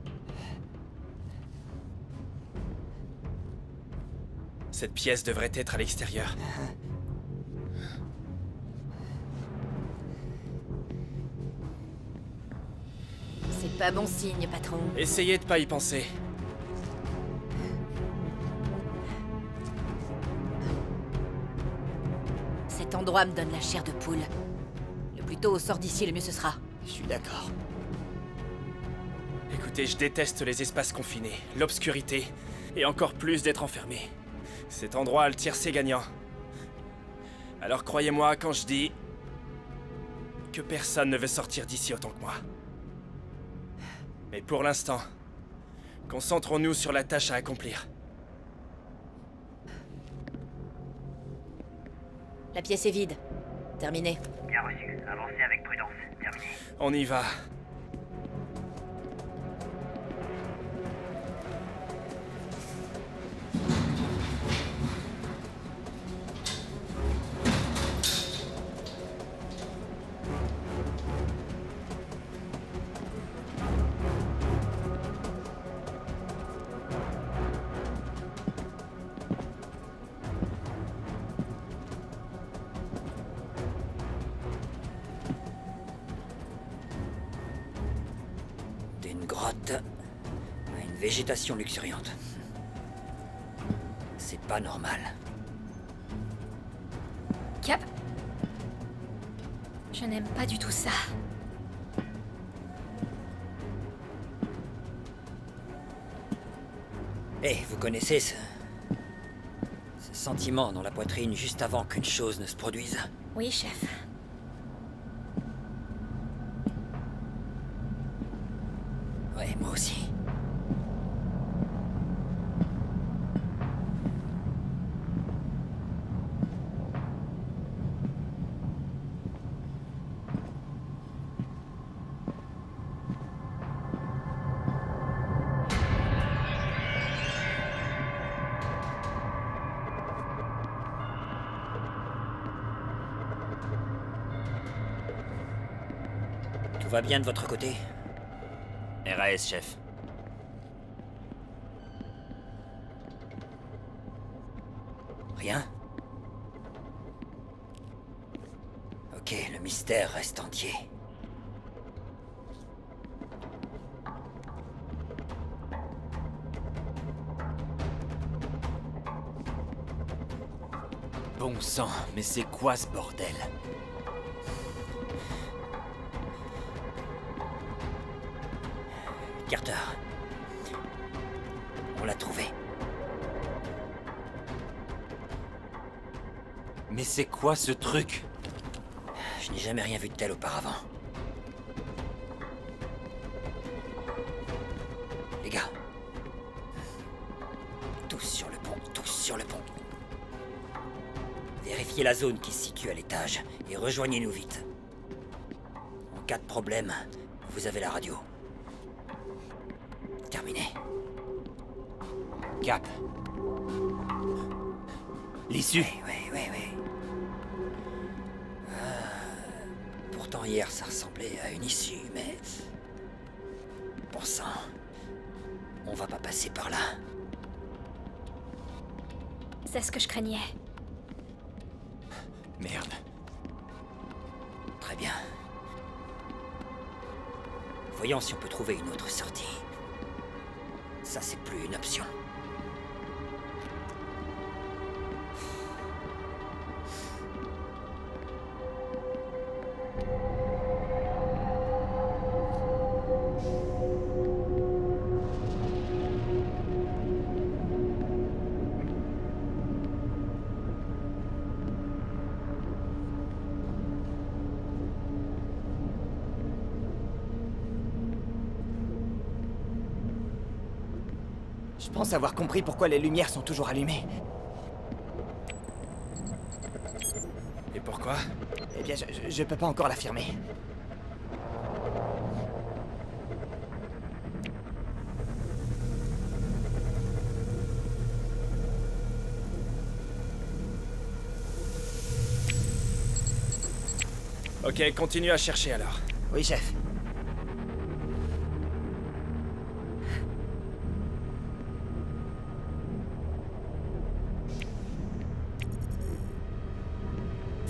Cette pièce devrait être à l'extérieur. C'est pas bon signe, patron. Essayez de pas y penser. Cet endroit me donne la chair de poule. Le plus tôt on sort d'ici, le mieux ce sera. Je suis d'accord. Écoutez, je déteste les espaces confinés, l'obscurité, et encore plus d'être enfermé. Cet endroit a le tiercé gagnant. Alors croyez-moi quand je dis que personne ne veut sortir d'ici autant que moi. Mais pour l'instant, concentrons-nous sur la tâche à accomplir. La pièce est vide. Terminé. Bien reçu. Avancez avec prudence. Terminé. On y va. D'une grotte à une végétation luxuriante. C'est pas normal. Cap. Je n'aime pas du tout ça. Eh, vous connaissez ce sentiment dans la poitrine juste avant qu'une chose ne se produise? Oui, chef. Ouais, moi aussi. Tout va bien de votre côté? RAS, chef. Rien? Ok, le mystère reste entier. Bon sang, mais c'est quoi ce bordel? Carter. On l'a trouvé. Mais c'est quoi ce truc? Je n'ai jamais rien vu de tel auparavant. Les gars. Tous sur le pont, tous sur le pont. Vérifiez la zone qui se situe à l'étage et rejoignez-nous vite. En cas de problème, vous avez la radio. Cap. L'issue. Oui. Pourtant, hier, ça ressemblait à une issue, mais... Bon sang... On va pas passer par là. C'est ce que je craignais. Merde. Très bien. Voyons si on peut trouver une autre sortie. Ça, c'est plus une option. Je pense avoir compris pourquoi les lumières sont toujours allumées. Et pourquoi? Eh bien, je peux pas encore l'affirmer. Ok, continue à chercher alors. Oui, chef.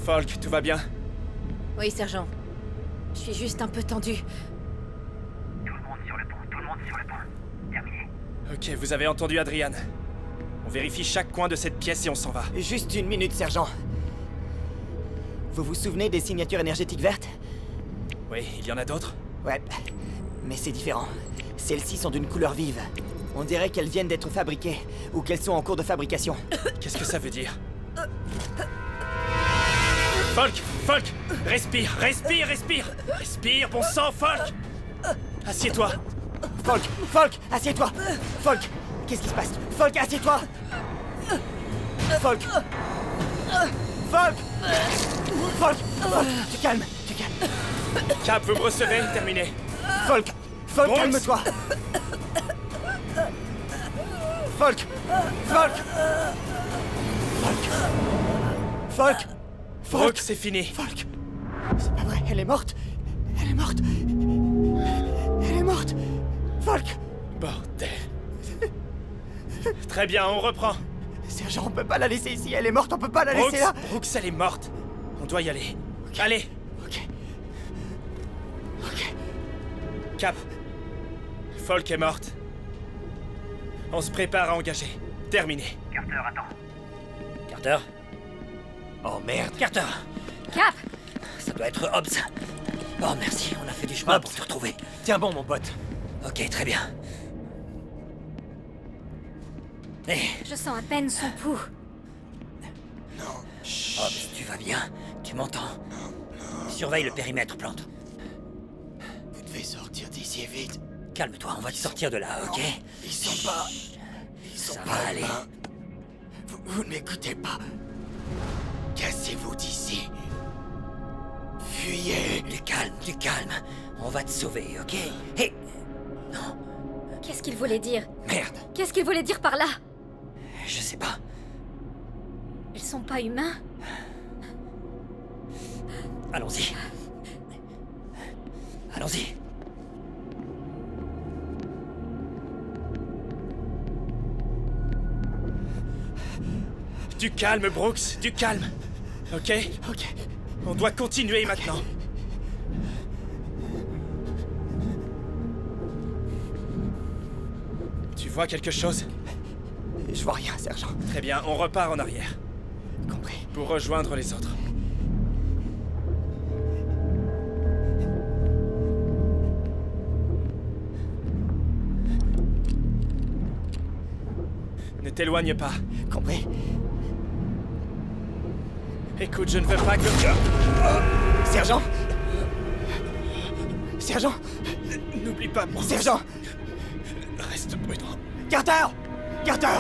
Falk, tout va bien? Oui, sergent. Je suis juste un peu tendue. Tout le monde sur le pont. Terminé. Ok, vous avez entendu Adrian. On vérifie chaque coin de cette pièce et on s'en va. Juste une minute, sergent. Vous vous souvenez des signatures énergétiques vertes? Oui, il y en a d'autres? Ouais, mais c'est différent. Celles-ci sont d'une couleur vive. On dirait qu'elles viennent d'être fabriquées, ou qu'elles sont en cours de fabrication. Qu'est-ce que ça veut dire? Falk! Respire! Respire, bon sang, Falk! Assieds-toi! Falk, assieds-toi! Falk, qu'est-ce qui se passe? Falk, assieds-toi! Falk, tu calmes. Cap, vous me recevez? Terminé. Falk, Bon, calme-toi! Falk! Brooke, c'est fini. Falk! C'est pas vrai, elle est morte! Falk! Bordel. Très bien, on reprend. Sergent, on peut pas la laisser ici, elle est morte, on peut pas la laisser là! Brooks, elle est morte. On doit y aller. Allez! Ok. Cap. Falk est morte. On se prépare à engager. Terminé. Carter, attends. Carter? Oh merde. Carter! Cap! Ça doit être Hobbs. Oh, merci, on a fait du chemin Hobbs. pour te retrouver. Tiens bon, mon pote. Ok, très bien. Hé, Je sens à peine son pouls. Hobbs, tu vas bien? Tu m'entends? Surveille le périmètre, plante. Vous devez sortir d'ici vite. Calme-toi, on va te sortir de là, ok? Ils sont pas Ça va aller. humains. Vous ne m'écoutez pas. Cassez-vous d'ici. Fuyez. Du calme. On va te sauver, ok? Hé! Non, Qu'est-ce qu'il voulait dire? Merde. Qu'est-ce qu'il voulait dire par là? je sais pas. Ils sont pas humains? Allons-y. Allons-y. Du calme, Brooks, du calme. Ok? Ok. On doit continuer maintenant. Tu vois quelque chose? Je vois rien, sergent. Très bien, on repart en arrière. Compris. Pour rejoindre les autres. Ne t'éloigne pas. Compris. Écoute, je ne veux pas que... Sergent. Sergent. N'oublie pas, Brooks. Sergent. Reste prudent. Carter. Carter.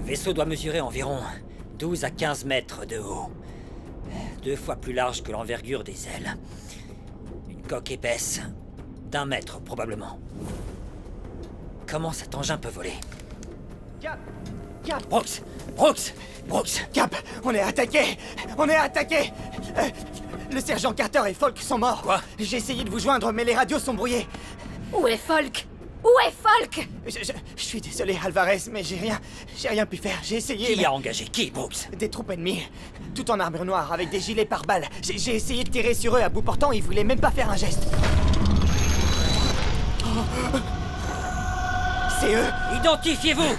vaisseau doit mesurer environ 12 à 15 mètres de haut. 2 fois plus large que l'envergure des ailes. Une coque épaisse d'1 mètre probablement. Comment cet engin peut voler? Cap! Cap! Brooks! Brooks! Brooks! Cap! On est attaqué! On est attaqué! Le sergent Carter et Falk sont morts. Quoi? J'ai essayé de vous joindre, mais les radios sont brouillées. Où est Falk? Où est Falk? Je suis désolé, Alvarez, mais j'ai rien pu faire. J'ai essayé. Qui a engagé? Qui, Brooks? Des troupes ennemies, tout en armure noire, avec des gilets pare-balles. J'ai essayé de tirer sur eux à bout portant, ils voulaient même pas faire un geste. Oh. C'est eux! Identifiez-vous!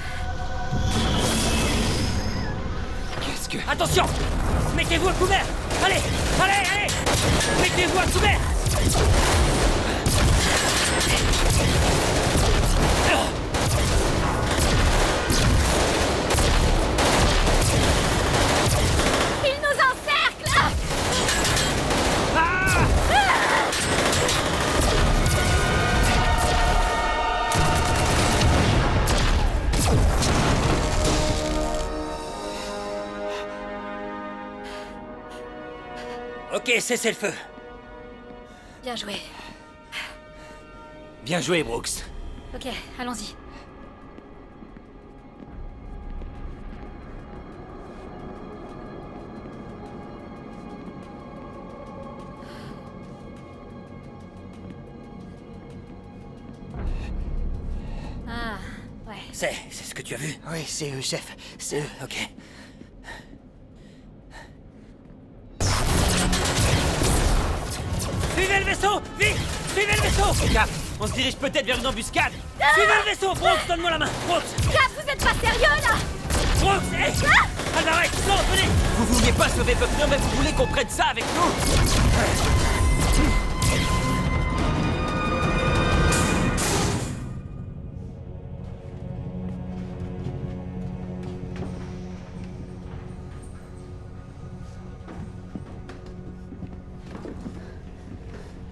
Qu'est-ce que... Attention! Mettez-vous à couvert! Allez! Allez! Allez! Mettez-vous à couvert! Il nous encercle! Ok, cessez le feu. Bien joué. Bien joué, Brooks. Ok, allons-y. Ah, ouais. C'est ce que tu as vu? Oui, c'est eux, chef. C'est eux. Ok. Suivez le vaisseau! Vite! Suivez le vaisseau! Cap, on se dirige peut-être vers une embuscade. Suivez le vaisseau! Brooks, donne-moi la main! Brooks! Cap, vous êtes pas sérieux là? Brooks! Hey! Alvarez! Non, venez! Vous vouliez pas sauver Buckner, mais vous voulez qu'on prenne ça avec nous?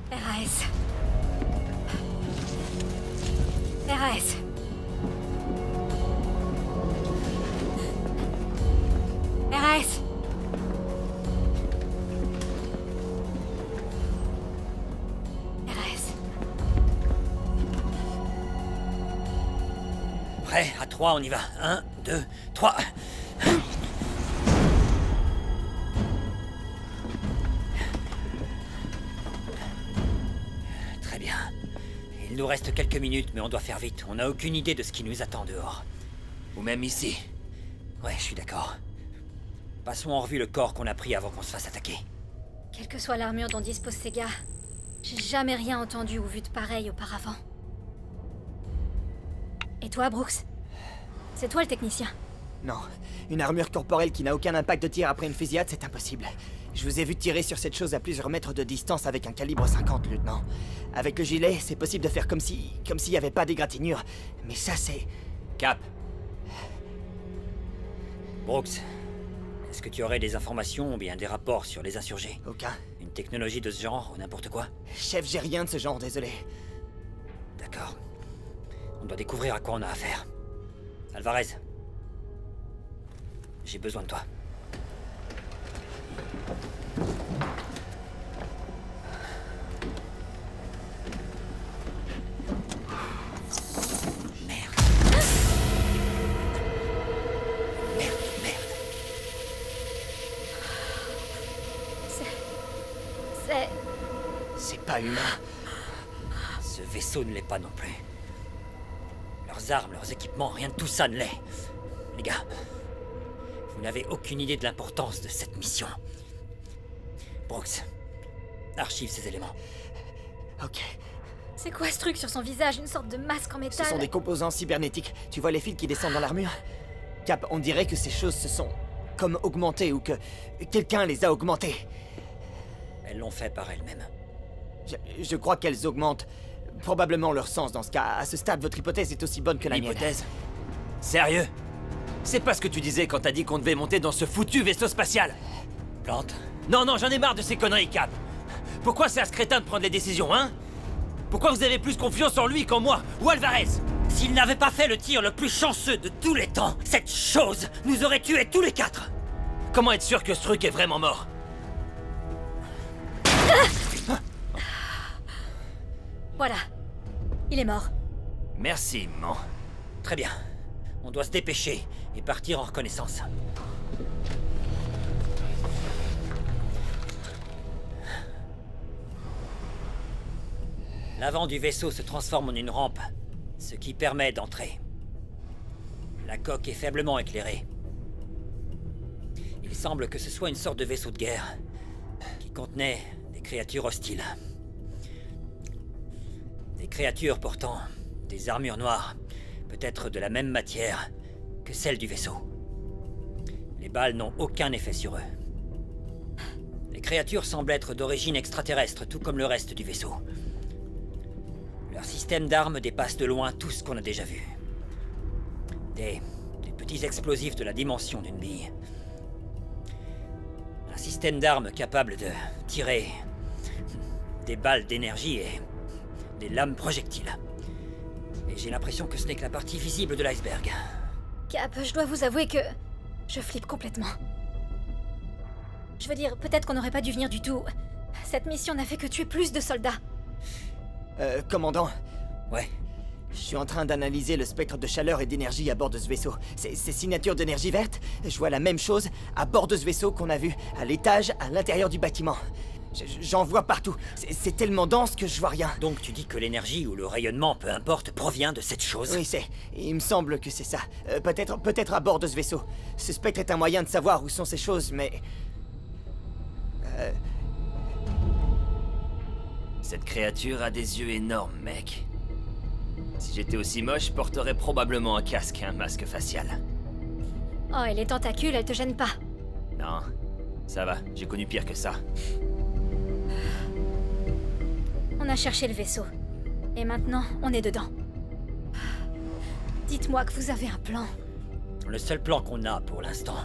RAS. RAS. RAS. RAS. Prêt? À 3, on y va. 1, 2, 3. Très bien. Il nous reste quelques minutes, mais on doit faire vite. On n'a aucune idée de ce qui nous attend dehors. Ou même ici. Ouais, je suis d'accord. Passons en revue le corps qu'on a pris avant qu'on se fasse attaquer. Quelle que soit l'armure dont disposent ces gars, j'ai jamais rien entendu ou vu de pareil auparavant. Et toi, Brooks? C'est toi le technicien? Non, une armure corporelle qui n'a aucun impact de tir après une fusillade, c'est impossible. Je vous ai vu tirer sur cette chose à plusieurs mètres de distance avec un calibre 50, lieutenant. Avec le gilet, c'est possible de faire comme s'il n'y avait pas d'égratignure. Mais ça, c'est... Cap, Brooks, est-ce que tu aurais des informations ou bien des rapports sur les insurgés? Aucun. Une technologie de ce genre ou n'importe quoi? Chef, j'ai rien de ce genre, désolé. D'accord. On doit découvrir à quoi on a affaire. Alvarez. J'ai besoin de toi. Merde. Merde. C'est pas humain. Ce vaisseau ne l'est pas non plus. Leurs armes, leurs équipements, rien de tout ça ne l'est. Les gars, vous n'avez aucune idée de l'importance de cette mission. Brooks, archive ces éléments. Ok. C'est quoi ce truc sur son visage? Une sorte de masque en Ce métal? sont des composants cybernétiques. Tu vois les fils qui descendent dans l'armure? Cap, on dirait que ces choses se sont comme augmentées ou que quelqu'un les a augmentées. Elles l'ont fait par elles-mêmes. Je crois qu'elles augmentent probablement leur sens dans ce cas. À ce stade, votre hypothèse est aussi bonne que la mienne. hypothèse? Sérieux? C'est pas ce que tu disais quand t'as dit qu'on devait monter dans ce foutu vaisseau spatial. Plante? Non, j'en ai marre de ces conneries, Cap. Pourquoi c'est à ce crétin de prendre les décisions, hein? Pourquoi vous avez plus confiance en lui qu'en moi ou Alvarez? S'il n'avait pas fait le tir le plus chanceux de tous les temps, cette chose nous aurait tués tous les 4. Comment être sûr que ce truc est vraiment mort? Voilà. Il est mort. Merci, man. Très bien. On doit se dépêcher et partir en reconnaissance. L'avant du vaisseau se transforme en une rampe, ce qui permet d'entrer. La coque est faiblement éclairée. Il semble que ce soit une sorte de vaisseau de guerre qui contenait des créatures hostiles. Des créatures portant des armures noires, peut-être de la même matière que celle du vaisseau. Les balles n'ont aucun effet sur eux. Les créatures semblent être d'origine extraterrestre, tout comme le reste du vaisseau. Leur système d'armes dépasse de loin tout ce qu'on a déjà vu. Des petits explosifs de la dimension d'une bille. Un système d'armes capable de tirer des balles d'énergie et des lames projectiles. Et j'ai l'impression que ce n'est que la partie visible de l'iceberg. Cap, je dois vous avouer que... je flippe complètement. Je veux dire, peut-être qu'on n'aurait pas dû venir du tout. Cette mission n'a fait que tuer plus de soldats. Commandant, Ouais, je suis en train d'analyser le spectre de chaleur et d'énergie à bord de ce vaisseau. Ces signatures d'énergie verte, je vois la même chose à bord de ce vaisseau qu'on a vu à l'étage, à l'intérieur du bâtiment. J'en vois partout. C'est tellement dense que je vois rien. donc tu dis que l'énergie ou le rayonnement, peu importe, provient de cette chose. Oui, il me semble que c'est ça. Peut-être à bord de ce vaisseau. Ce spectre est un moyen de savoir où sont ces choses, mais... Cette créature a des yeux énormes, mec. Si j'étais aussi moche, je porterais probablement un casque et un masque facial. Oh, et les tentacules, elles te gênent pas. Non, ça va, j'ai connu pire que ça. On a cherché le vaisseau. Et maintenant, on est dedans. Dites-moi que vous avez un plan. Le seul plan qu'on a pour l'instant,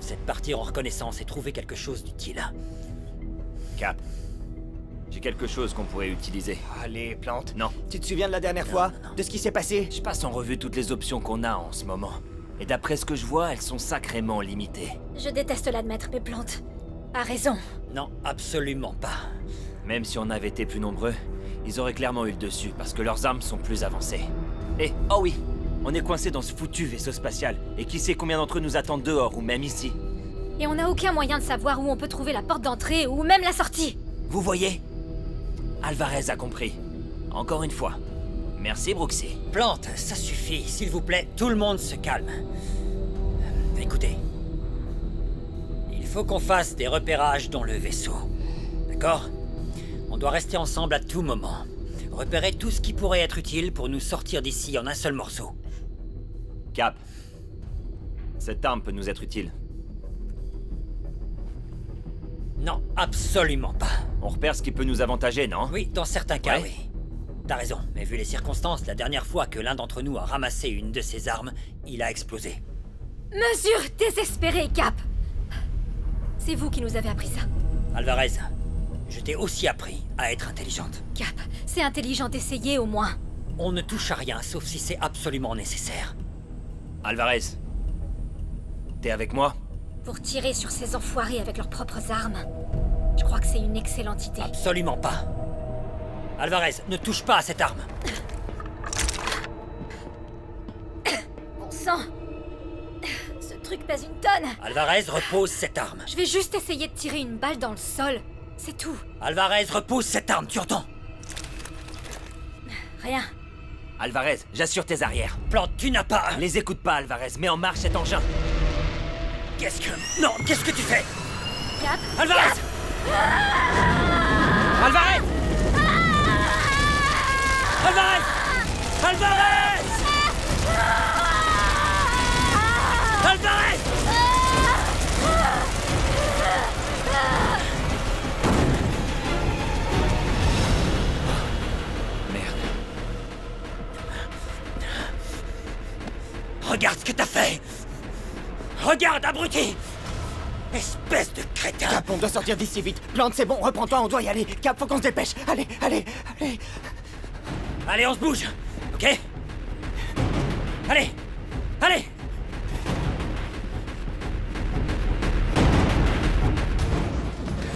c'est de partir en reconnaissance et trouver quelque chose d'utile. Cap, j'ai quelque chose qu'on pourrait utiliser. Allez, Plante. Non, Tu te souviens de la dernière fois? non. De ce qui s'est passé? je passe en revue toutes les options qu'on a en ce moment. Et d'après ce que je vois, elles sont sacrément limitées. Je déteste l'admettre, mais Plante a raison. Non, absolument pas. Même si on avait été plus nombreux, ils auraient clairement eu le dessus parce que leurs armes sont plus avancées. Et, oh oui, on est coincé dans ce foutu vaisseau spatial. Et qui sait combien d'entre eux nous attendent dehors ou même ici. Et on n'a aucun moyen de savoir où on peut trouver la porte d'entrée ou même la sortie. Vous voyez? Alvarez a compris. Encore une fois. Merci, Brooksy. Plante, ça suffit, s'il vous plaît, tout le monde se calme. Écoutez. Il faut qu'on fasse des repérages dans le vaisseau. D'accord? On doit rester ensemble à tout moment. Repérer tout ce qui pourrait être utile pour nous sortir d'ici en un seul morceau. Cap. Cette arme peut nous être utile. Non, absolument pas. On repère ce qui peut nous aventager, non? Oui, dans certains cas, Ouais. oui. T'as raison, mais vu les circonstances, la dernière fois que l'un d'entre nous a ramassé une de ces armes, il a explosé. Mesure désespérée, Cap. C'est vous qui nous avez appris ça. Alvarez, je t'ai aussi appris à être intelligente. Cap, c'est intelligent d'essayer au moins. On ne touche à rien, sauf si c'est absolument nécessaire. Alvarez. T'es avec moi? Pour tirer sur ces enfoirés avec leurs propres armes. Je crois que c'est une excellente idée. Absolument pas. Alvarez, ne touche pas à cette arme. Bon sang. Ce truc pèse une tonne. Alvarez, repose cette arme. Je vais juste essayer de tirer une balle dans le sol. C'est tout. Alvarez, repose cette arme, tu entends? Rien. Alvarez, j'assure tes arrières. Plante, tu n'as pas... Les écoute pas, Alvarez. Mets en marche cet engin. Qu'est-ce que... Non, qu'est-ce que tu fais? Cap. Alvarez! Alvarez! Alvarez! Alvarez! Alvarez! Merde. Regarde ce que t'as fait! Regarde, abruti! Espèce de crétin! Cap, on doit sortir d'ici vite. Plante, c'est bon, reprends-toi, on doit y aller. Cap, faut qu'on se dépêche. Allez, allez, allez. Allez, on se bouge! Ok? Allez! Allez!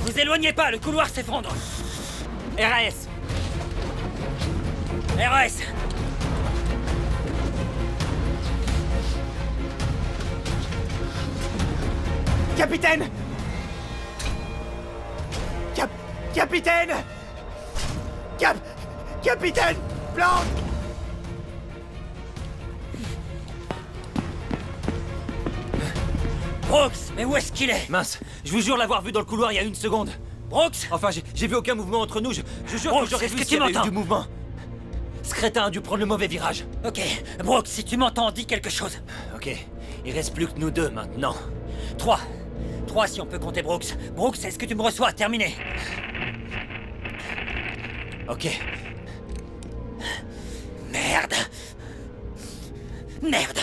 Vous éloignez pas, le couloir s'effondre! RAS! RAS! Capitaine! Capitaine! Capitaine! Plante! Brooks, mais où est-ce qu'il est? Mince, je vous jure l'avoir vu dans le couloir il y a 1 seconde. Brooks! Enfin, j'ai vu aucun mouvement entre nous, je jure Brooks, que j'aurais est-ce vu que s'il y tu avait eu m'entends? du mouvement. Ce crétin a dû prendre le mauvais virage. Ok, Brooks, si tu m'entends, dis quelque chose. Ok, il reste plus que nous deux maintenant. 3 si on peut compter Brooks. Brooks, est-ce que tu me reçois? Terminé. Ok. Merde! Merde!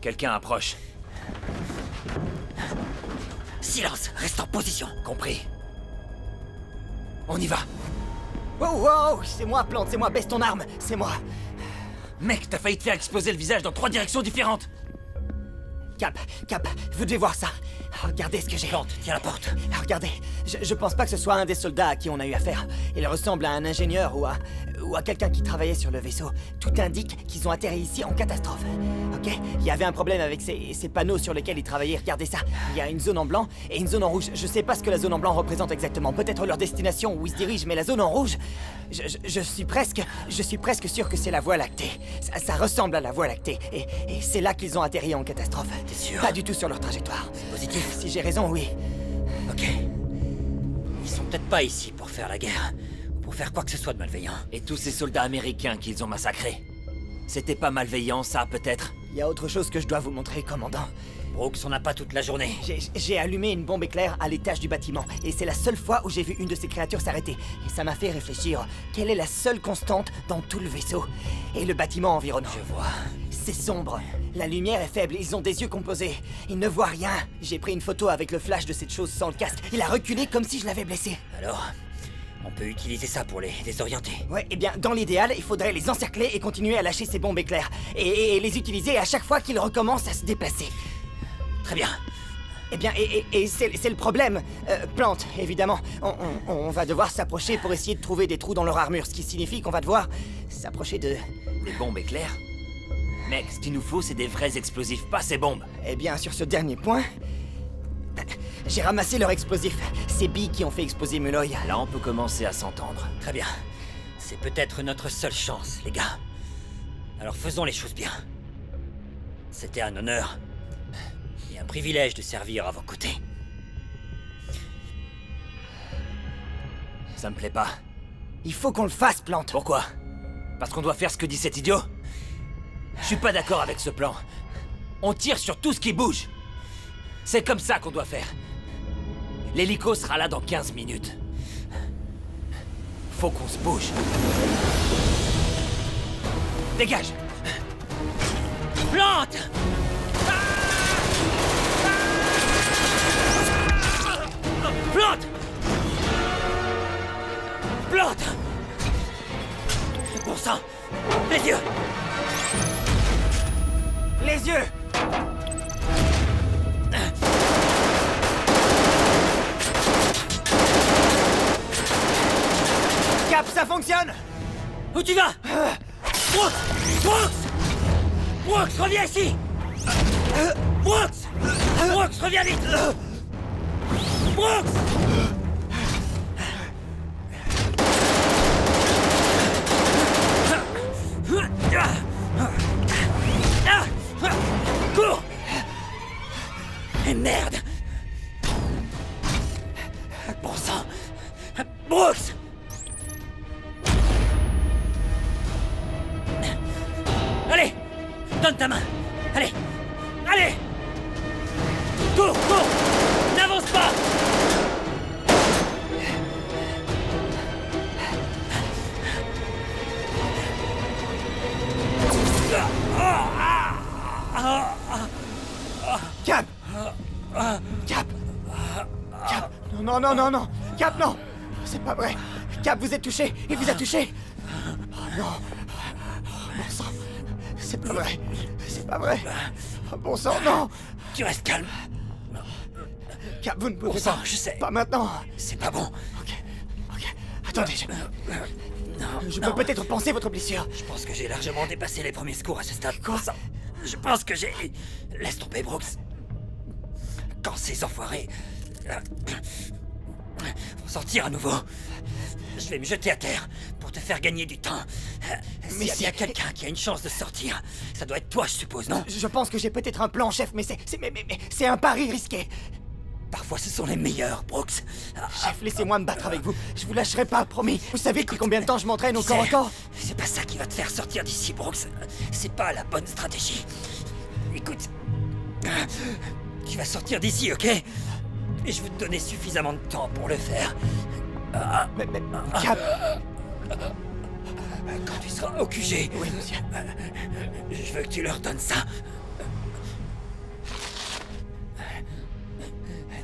Quelqu'un approche. Silence, reste en position. Compris. On y va. Wow, wow, c'est moi, Plante, c'est moi, baisse ton arme, c'est moi. Mec, t'as failli te faire exploser le visage dans 3 directions différentes. Cap, vous devez voir ça. Regardez ce que j'ai. Plante, tiens la porte. Regardez, je pense pas que ce soit un des soldats à qui on a eu affaire. Il ressemble à un ingénieur ou à quelqu'un qui travaillait sur le vaisseau. Tout indique qu'ils ont atterri ici en catastrophe. Ok? Il y avait un problème avec ces panneaux sur lesquels ils travaillaient. Regardez ça. Il y a une zone en blanc et une zone en rouge. Je sais pas ce que la zone en blanc représente exactement. Peut-être leur destination où ils se dirigent, mais la zone en rouge, je suis presque sûr que c'est la Voie lactée. Ça ressemble à la Voie lactée. Et c'est là qu'ils ont atterri en catastrophe. T'es sûr? Pas du tout sur leur trajectoire. Positif. Si j'ai raison, oui. Ok. Ils sont peut-être pas ici pour faire la guerre, ou pour faire quoi que ce soit de malveillant. Et tous ces soldats américains qu'ils ont massacrés. C'était pas malveillant, ça, peut-être? Il y a autre chose que je dois vous montrer, commandant. Brooks, on n'a pas toute la journée. J'ai allumé une bombe éclair à l'étage du bâtiment, et c'est la seule fois où j'ai vu une de ces créatures s'arrêter. Et ça m'a fait réfléchir. Quelle est la seule constante dans tout le vaisseau? Et le bâtiment environnant. Je vois. C'est sombre. La lumière est faible, ils ont des yeux composés. Ils ne voient rien. J'ai pris une photo avec le flash de cette chose sans le casque. Il a reculé comme si je l'avais blessé. Alors, on peut utiliser ça pour les désorienter. Ouais, eh bien, dans l'idéal, il faudrait les encercler et continuer à lâcher ces bombes éclairs. Et les utiliser à chaque fois qu'ils recommencent à se déplacer. Très bien. Eh bien, et c'est le problème. Plante, évidemment. On va devoir s'approcher pour essayer de trouver des trous dans leur armure, ce qui signifie qu'on va devoir s'approcher de... Des bombes éclairs? Mec, ce qu'il nous faut, c'est des vrais explosifs, pas ces bombes. Eh bien, sur ce dernier point... J'ai ramassé leurs explosifs. Ces billes qui ont fait exploser Muloy. Là, on peut commencer à s'entendre. Très bien. C'est peut-être notre seule chance, les gars. Alors faisons les choses bien. C'était un honneur et un privilège de servir à vos côtés. Ça me plaît pas. Il faut qu'on le fasse, Plante. Pourquoi? Parce qu'on doit faire ce que dit cet idiot? Je suis pas d'accord avec ce plan. On tire sur tout ce qui bouge. C'est comme ça qu'on doit faire. L'hélico sera là dans 15 minutes. Faut qu'on se bouge. Dégage! Plante! Plante! Plante! Bon sang! Les yeux! Les yeux! Cap, ça fonctionne! Où tu vas? Brooks! Brooks! Brooks, reviens ici! Brooks! Brooks, reviens vite! Brooks! Cours! Et merde! Bon sang! Brooks! Allez! Donne ta main! Allez! Allez! Cours! Cours! N'avance pas! Cap! Cap! Cap! Non, non, non, non! Cap, non! C'est pas vrai! Cap, vous êtes touché! Il vous a touché! Oh non! Bon sang! C'est pas vrai! C'est pas vrai! Oh, bon sang, non! Tu restes calme. Cap, vous ne pouvez Bon sang, pas! je sais. Pas maintenant! C'est pas bon. Ok. Attendez, Non, je non. peux peut-être penser votre blessure. Je pense que j'ai largement dépassé les premiers secours à ce stade. Quoi? Je pense que j'ai... Laisse tomber, Brooks. Quand ces enfoirés... vont sortir à nouveau, je vais me jeter à terre pour te faire gagner du temps. S'il y a bien quelqu'un qui a une chance de sortir, ça doit être toi, je suppose, non? Je pense que j'ai peut-être un plan, chef, mais c'est un pari risqué. Parfois, ce sont les meilleurs, Brooks. Chef, laissez-moi me battre avec vous. Je vous lâcherai pas, promis. Vous savez depuis combien de temps je m'entraîne au Tu corps à sais, corps? C'est pas ça qui va te faire sortir d'ici, Brooks. C'est pas la bonne stratégie. Écoute, tu vas sortir d'ici, ok? Et je vais te donner suffisamment de temps pour le faire. Mais, Cap... Quand tu seras au QG, Oui, monsieur. je veux que tu leur donnes ça.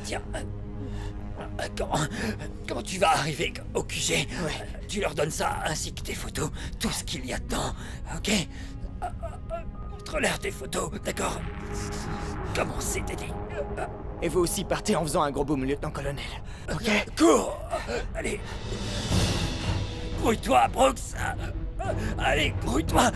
Tiens, quand tu vas arriver au QG, tu leur donnes ça ainsi que tes photos, tout ce qu'il y a dedans, ok? Relève tes photos, d'accord? Comment c'était dit? Et vous aussi partez en faisant un gros boom, lieutenant-colonel. Ok? Cours! Allez! Grouille-toi, Brooks! Allez, grouille-toi!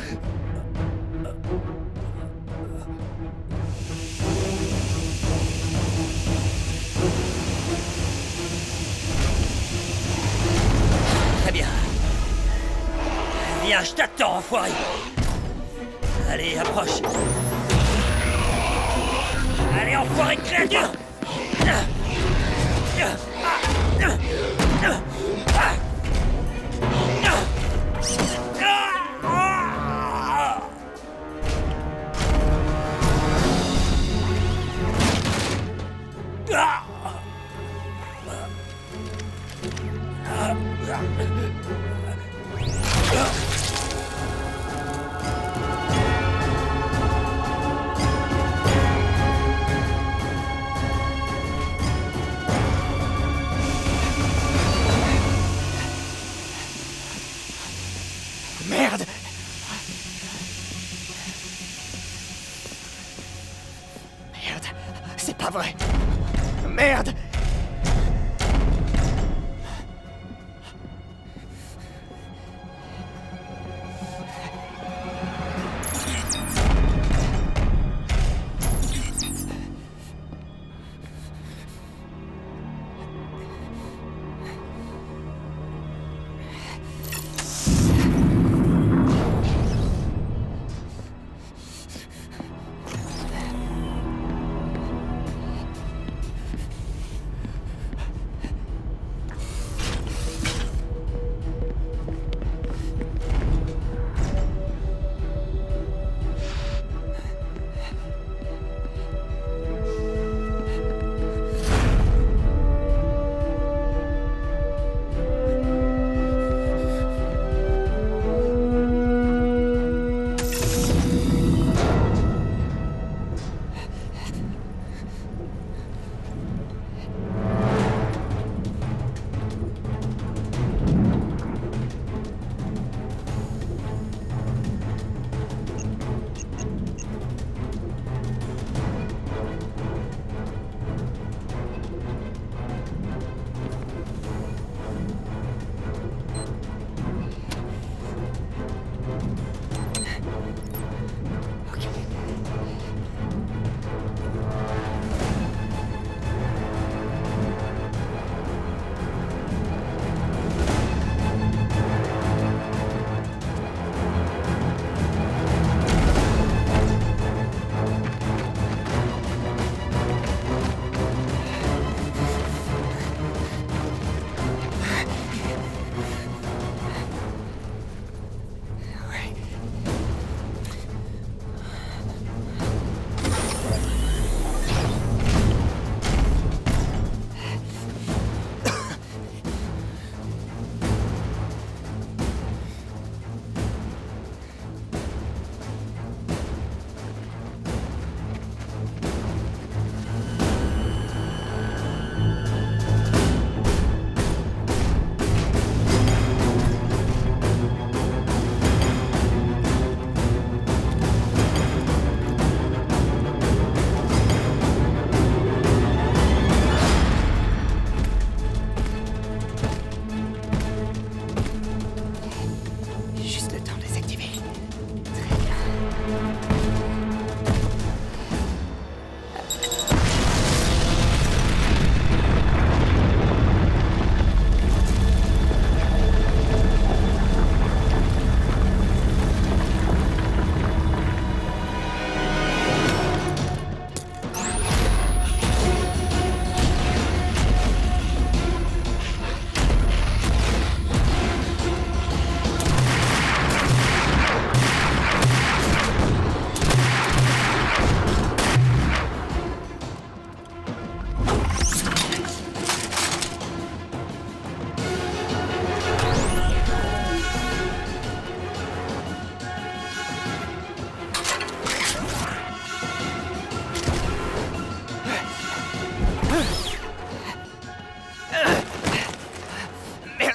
Très bien. Viens, je t'attends, enfoiré! Allez, approche! Allez, enfoiré de créature! Merde! Merde, c'est pas vrai! Merde!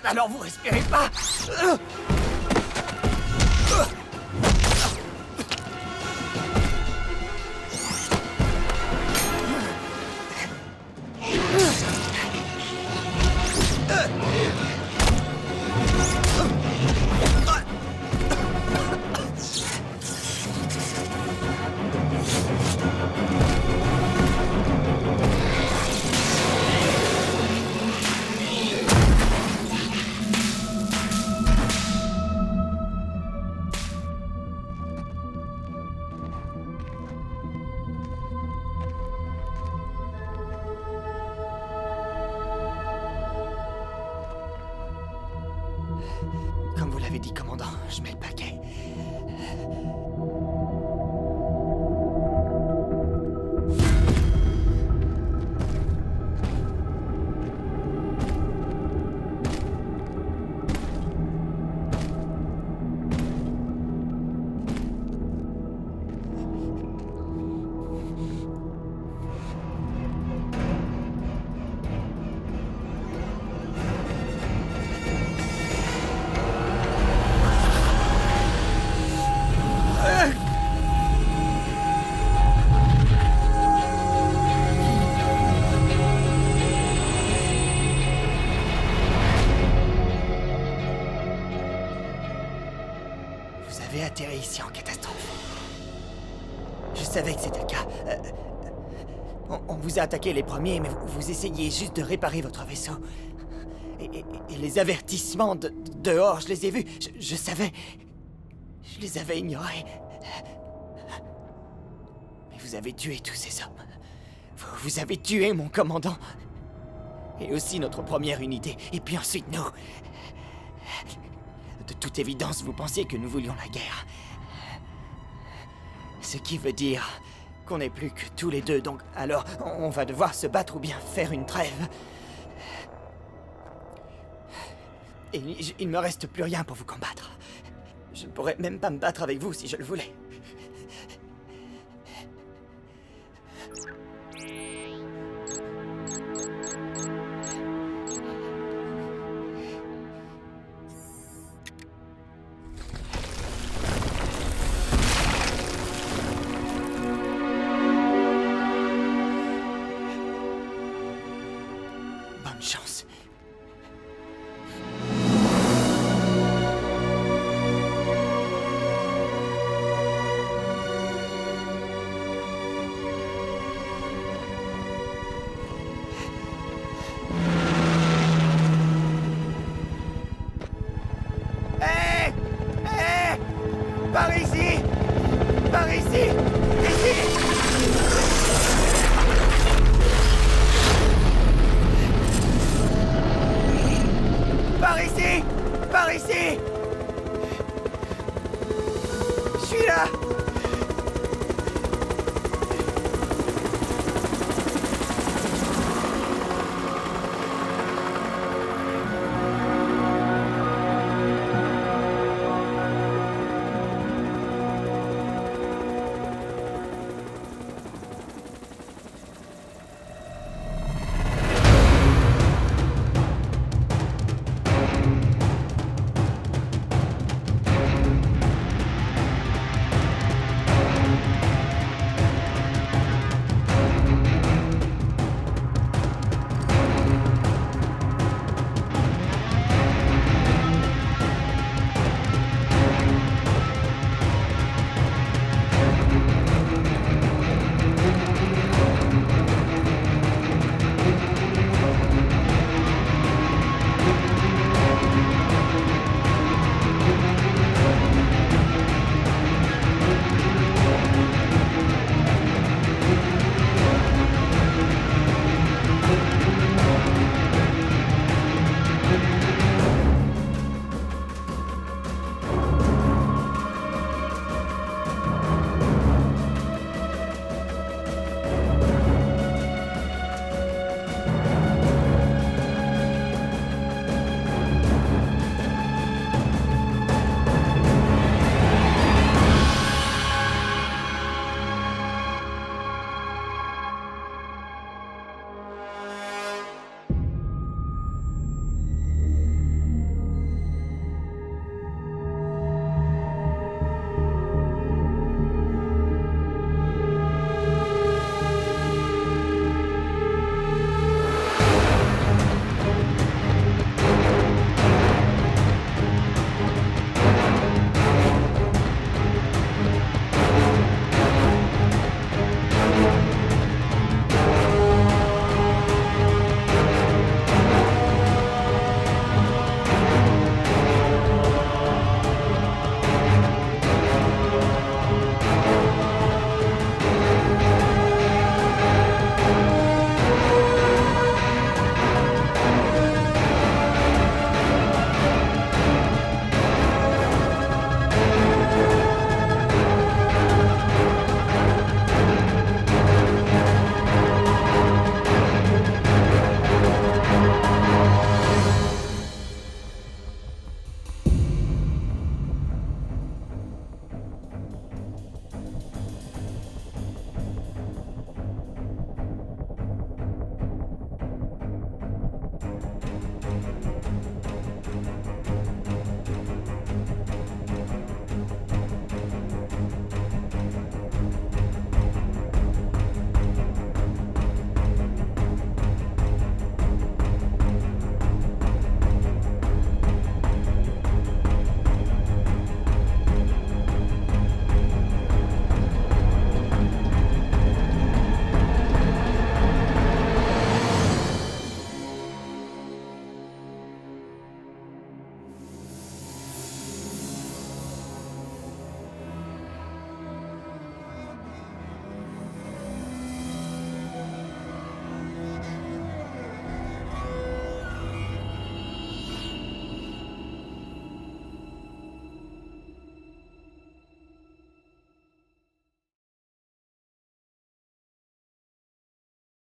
Alors vous respirez pas. l'avez dit, commandant, je mets le paquet. Vous avez atterri ici en catastrophe. Je savais que c'était le cas. On vous a attaqué les premiers, mais vous essayez juste de réparer votre vaisseau. Et les avertissements dehors, je les ai vus. Je savais. Je les avais ignorés. Mais vous avez tué tous ces hommes. Vous avez tué mon commandant. Et aussi notre première unité. Et puis ensuite nous. De toute évidence, vous pensiez que nous voulions la guerre. Ce qui veut dire qu'on n'est plus que tous les deux, donc alors on va devoir se battre ou bien faire une trêve. Et il ne me reste plus rien pour vous combattre. Je ne pourrais même pas me battre avec vous si je le voulais.